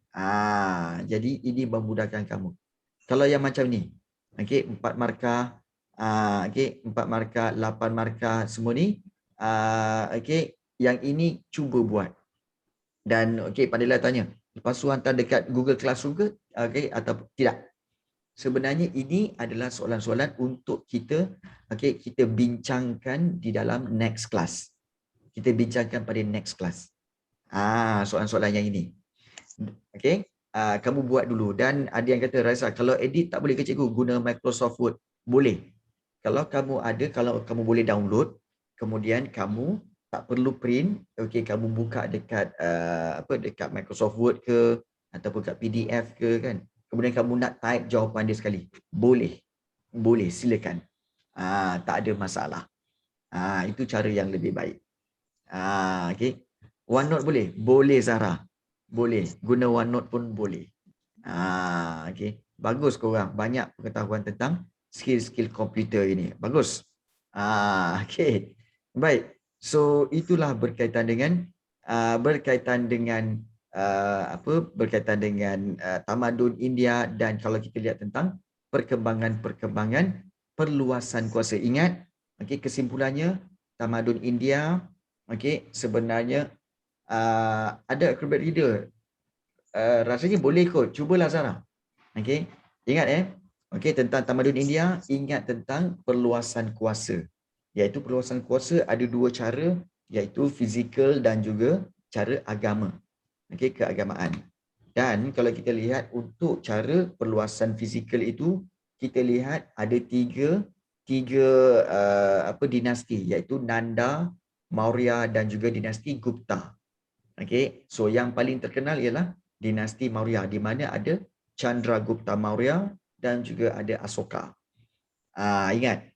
Speaker 1: Jadi ini memudahkan kamu. Kalau yang macam ni, okey, 4 markah, okey, 4 markah, 8 markah semua ni, okey, yang ini cuba buat. Dan okey, pandailah tanya, lepas tu hantar dekat Google Classroom ke? Okey, atau tidak? Sebenarnya ini adalah soalan-soalan untuk kita kita bincangkan di dalam next class. Kita bincangkan pada next class. Soalan-soalan yang ini. Okey. Kamu buat dulu, dan ada yang kata, Raisa, kalau edit tak boleh ke cikgu guna Microsoft Word? Boleh. Kalau kamu boleh download, kemudian kamu tak perlu print, kamu buka dekat dekat Microsoft Word ke ataupun kat PDF ke kan. Kemudian kamu nak type jawapan dia sekali. Boleh. Boleh, silakan. Tak ada masalah. Itu cara yang lebih baik. Okey. OneNote boleh? Boleh, Zara. Boleh. Guna OneNote pun boleh. Okey. Bagus korang. Banyak pengetahuan tentang skill-skill komputer ini. Bagus. Okey. Baik. So itulah berkaitan dengan tamadun India, dan kalau kita lihat tentang perkembangan perluasan kuasa. Ingat, kesimpulannya tamadun India sebenarnya ada Acrobat Reader. Rasanya boleh kot. Cubalah Zara. Ingat tentang tamadun India, ingat tentang perluasan kuasa. Iaitu perluasan kuasa ada dua cara, iaitu fizikal dan juga cara agama. Keagamaan. Dan kalau kita lihat untuk cara perluasan fizikal itu, kita lihat ada tiga dinasti, iaitu Nanda, Maurya dan juga dinasti Gupta. So yang paling terkenal ialah dinasti Maurya, di mana ada Chandragupta Maurya dan juga ada Asoka. Ingat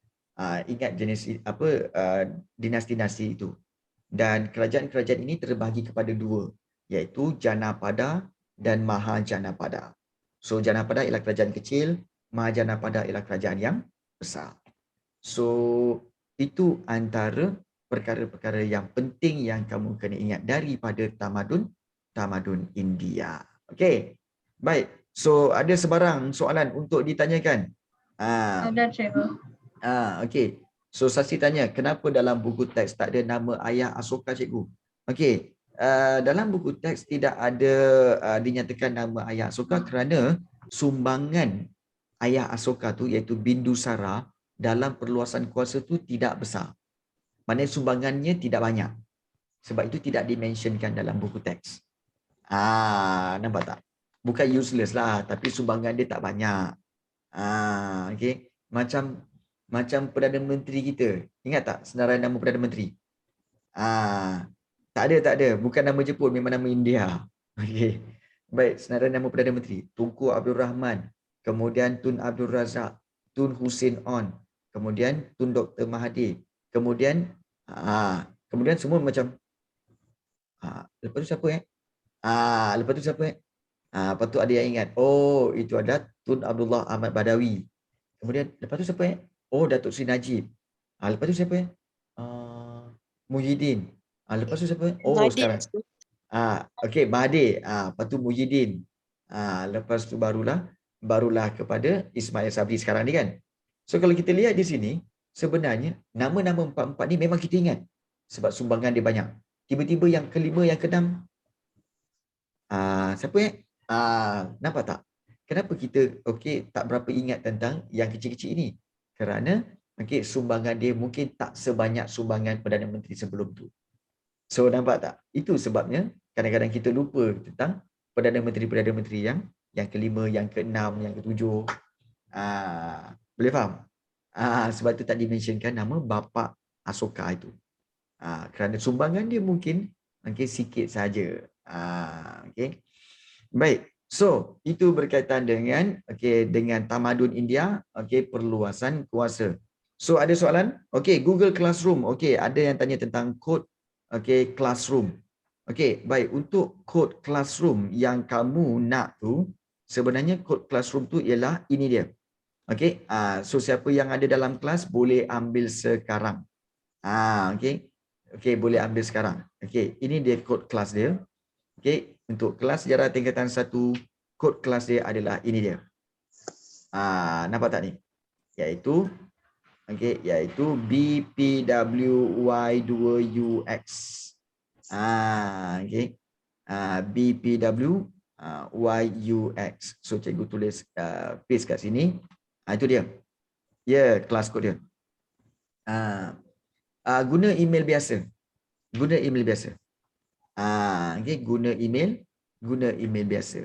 Speaker 1: jenis dinasti-dinasti itu. Dan kerajaan-kerajaan ini terbahagi kepada dua, iaitu Janapada dan Mahajanapada. So Janapada ialah kerajaan kecil, Mahajanapada ialah kerajaan yang besar. So itu antara perkara-perkara yang penting yang kamu kena ingat daripada tamadun India. Okey. Baik. So ada sebarang soalan untuk ditanyakan?
Speaker 3: Ada, Trevor.
Speaker 1: Okey. So Sasi tanya, kenapa dalam buku teks tak ada nama ayah Asoka, cikgu? Okey. Dalam buku teks tidak ada dinyatakan nama ayah Asoka kerana sumbangan ayah Asoka tu, iaitu Bindusara, dalam perluasan kuasa tu tidak besar. Maknanya sumbangannya tidak banyak. Sebab itu tidak dimentionkan dalam buku teks. Nampak tak? Bukan useless lah, tapi sumbangan dia tak banyak. Okey. Macam Perdana Menteri kita. Ingat tak senarai nama Perdana Menteri? Tak ada. Bukan nama Jepun, memang nama India. Okey. Baik, senarai nama Perdana Menteri. Tunku Abdul Rahman. Kemudian Tun Abdul Razak. Tun Hussein On. Kemudian Tun Dr. Mahathir. Kemudian semua macam lepas tu siapa lepas tu ada yang ingat, oh itu adalah Tun Abdullah Ahmad Badawi. Kemudian lepas tu siapa Datuk Seri Najib. Lepas tu siapa Muhyiddin. Lepas tu siapa sekarang okey, Mahathir. Lepas tu Muhyiddin. Lepas tu barulah kepada Ismail Sabri sekarang ni kan. So kalau kita lihat di sini, sebenarnya nama-nama empat-empat ni memang kita ingat sebab sumbangan dia banyak. Tiba-tiba yang kelima, yang keenam, siapa nampak tak? Kenapa kita tak berapa ingat tentang yang kecil-kecil ini? Kerana sumbangan dia mungkin tak sebanyak sumbangan Perdana Menteri sebelum tu. So nampak tak? Itu sebabnya kadang-kadang kita lupa tentang Perdana Menteri yang kelima, yang keenam, yang ketujuh. Boleh faham? Sebab tu tak dimentionkan nama bapa Asoka itu. Kerana sumbangan dia mungkin sikit saja. Okey. Baik. So, itu berkaitan dengan tamadun India, perluasan kuasa. So, ada soalan? Google Classroom. Ada yang tanya tentang kod Classroom. Baik, untuk kod Classroom yang kamu nak tu, sebenarnya kod Classroom tu ialah ini dia. So siapa yang ada dalam kelas boleh ambil sekarang. Boleh ambil sekarang. Ini dia kod kelas dia. Untuk kelas sejarah tingkatan 1, kod kelas dia adalah ini dia. Nampak tak ni? Iaitu BPWY2UX. BPW YUX. So cikgu tulis paste kat sini. Itu dia. Ya, kelas kod dia. Guna email biasa. Guna email biasa. Okay, guna email biasa.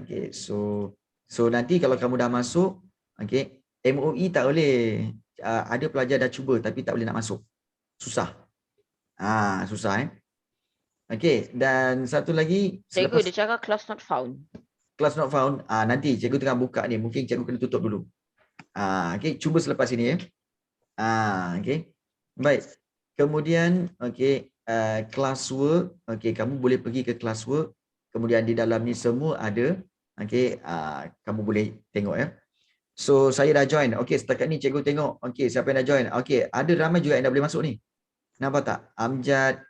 Speaker 1: Okay, so nanti kalau kamu dah masuk, okay, MOE tak boleh. Ada pelajar dah cuba tapi tak boleh nak masuk. Susah. Susah Okay, dan satu lagi
Speaker 4: Cikgu dia cakap class not found.
Speaker 1: class not found. Nanti cikgu tengah buka ni, mungkin cikgu kena tutup dulu. Okay, cuba selepas ini ya. Okay. Baik. Kemudian okay, classwork. Okay, kamu boleh pergi ke classwork. Kemudian di dalam ni semua ada. Okay, kamu boleh tengok ya. So saya dah join. Okay, setakat ni cikgu tengok. Okay, siapa yang dah join? Okay, ada ramai juga yang dah boleh masuk ni. Nampak tak? Amjad,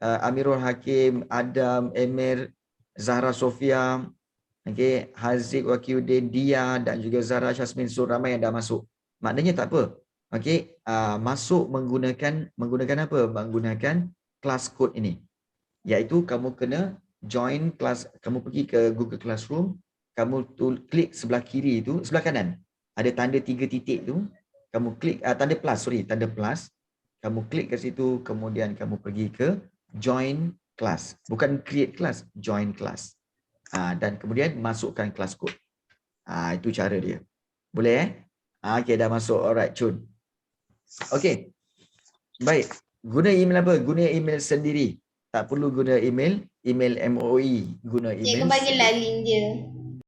Speaker 1: Amirul Hakim, Adam, Emir, Zahra Sofia, okay, Haziq Wakiuddin, Dia dan juga Zahra Syasmin. So ramai yang dah masuk. Maknanya tak apa. Okay, masuk menggunakan apa? Menggunakan kelas code ini. Iaitu kamu kena join kelas, kamu pergi ke Google Classroom, kamu klik sebelah kiri itu, sebelah kanan. Ada tanda 3 titik tu, kamu klik tanda plus, kamu klik ke situ, kemudian kamu pergi ke join class. Bukan create class, join class. Dan kemudian masukkan kelas code. Itu cara dia. Boleh Okay, dah masuk. Alright, Cun. Okay. Baik. Guna email apa? Guna email sendiri. Tak perlu guna email MOE. Guna email.
Speaker 2: Cikgu bagilah link dia.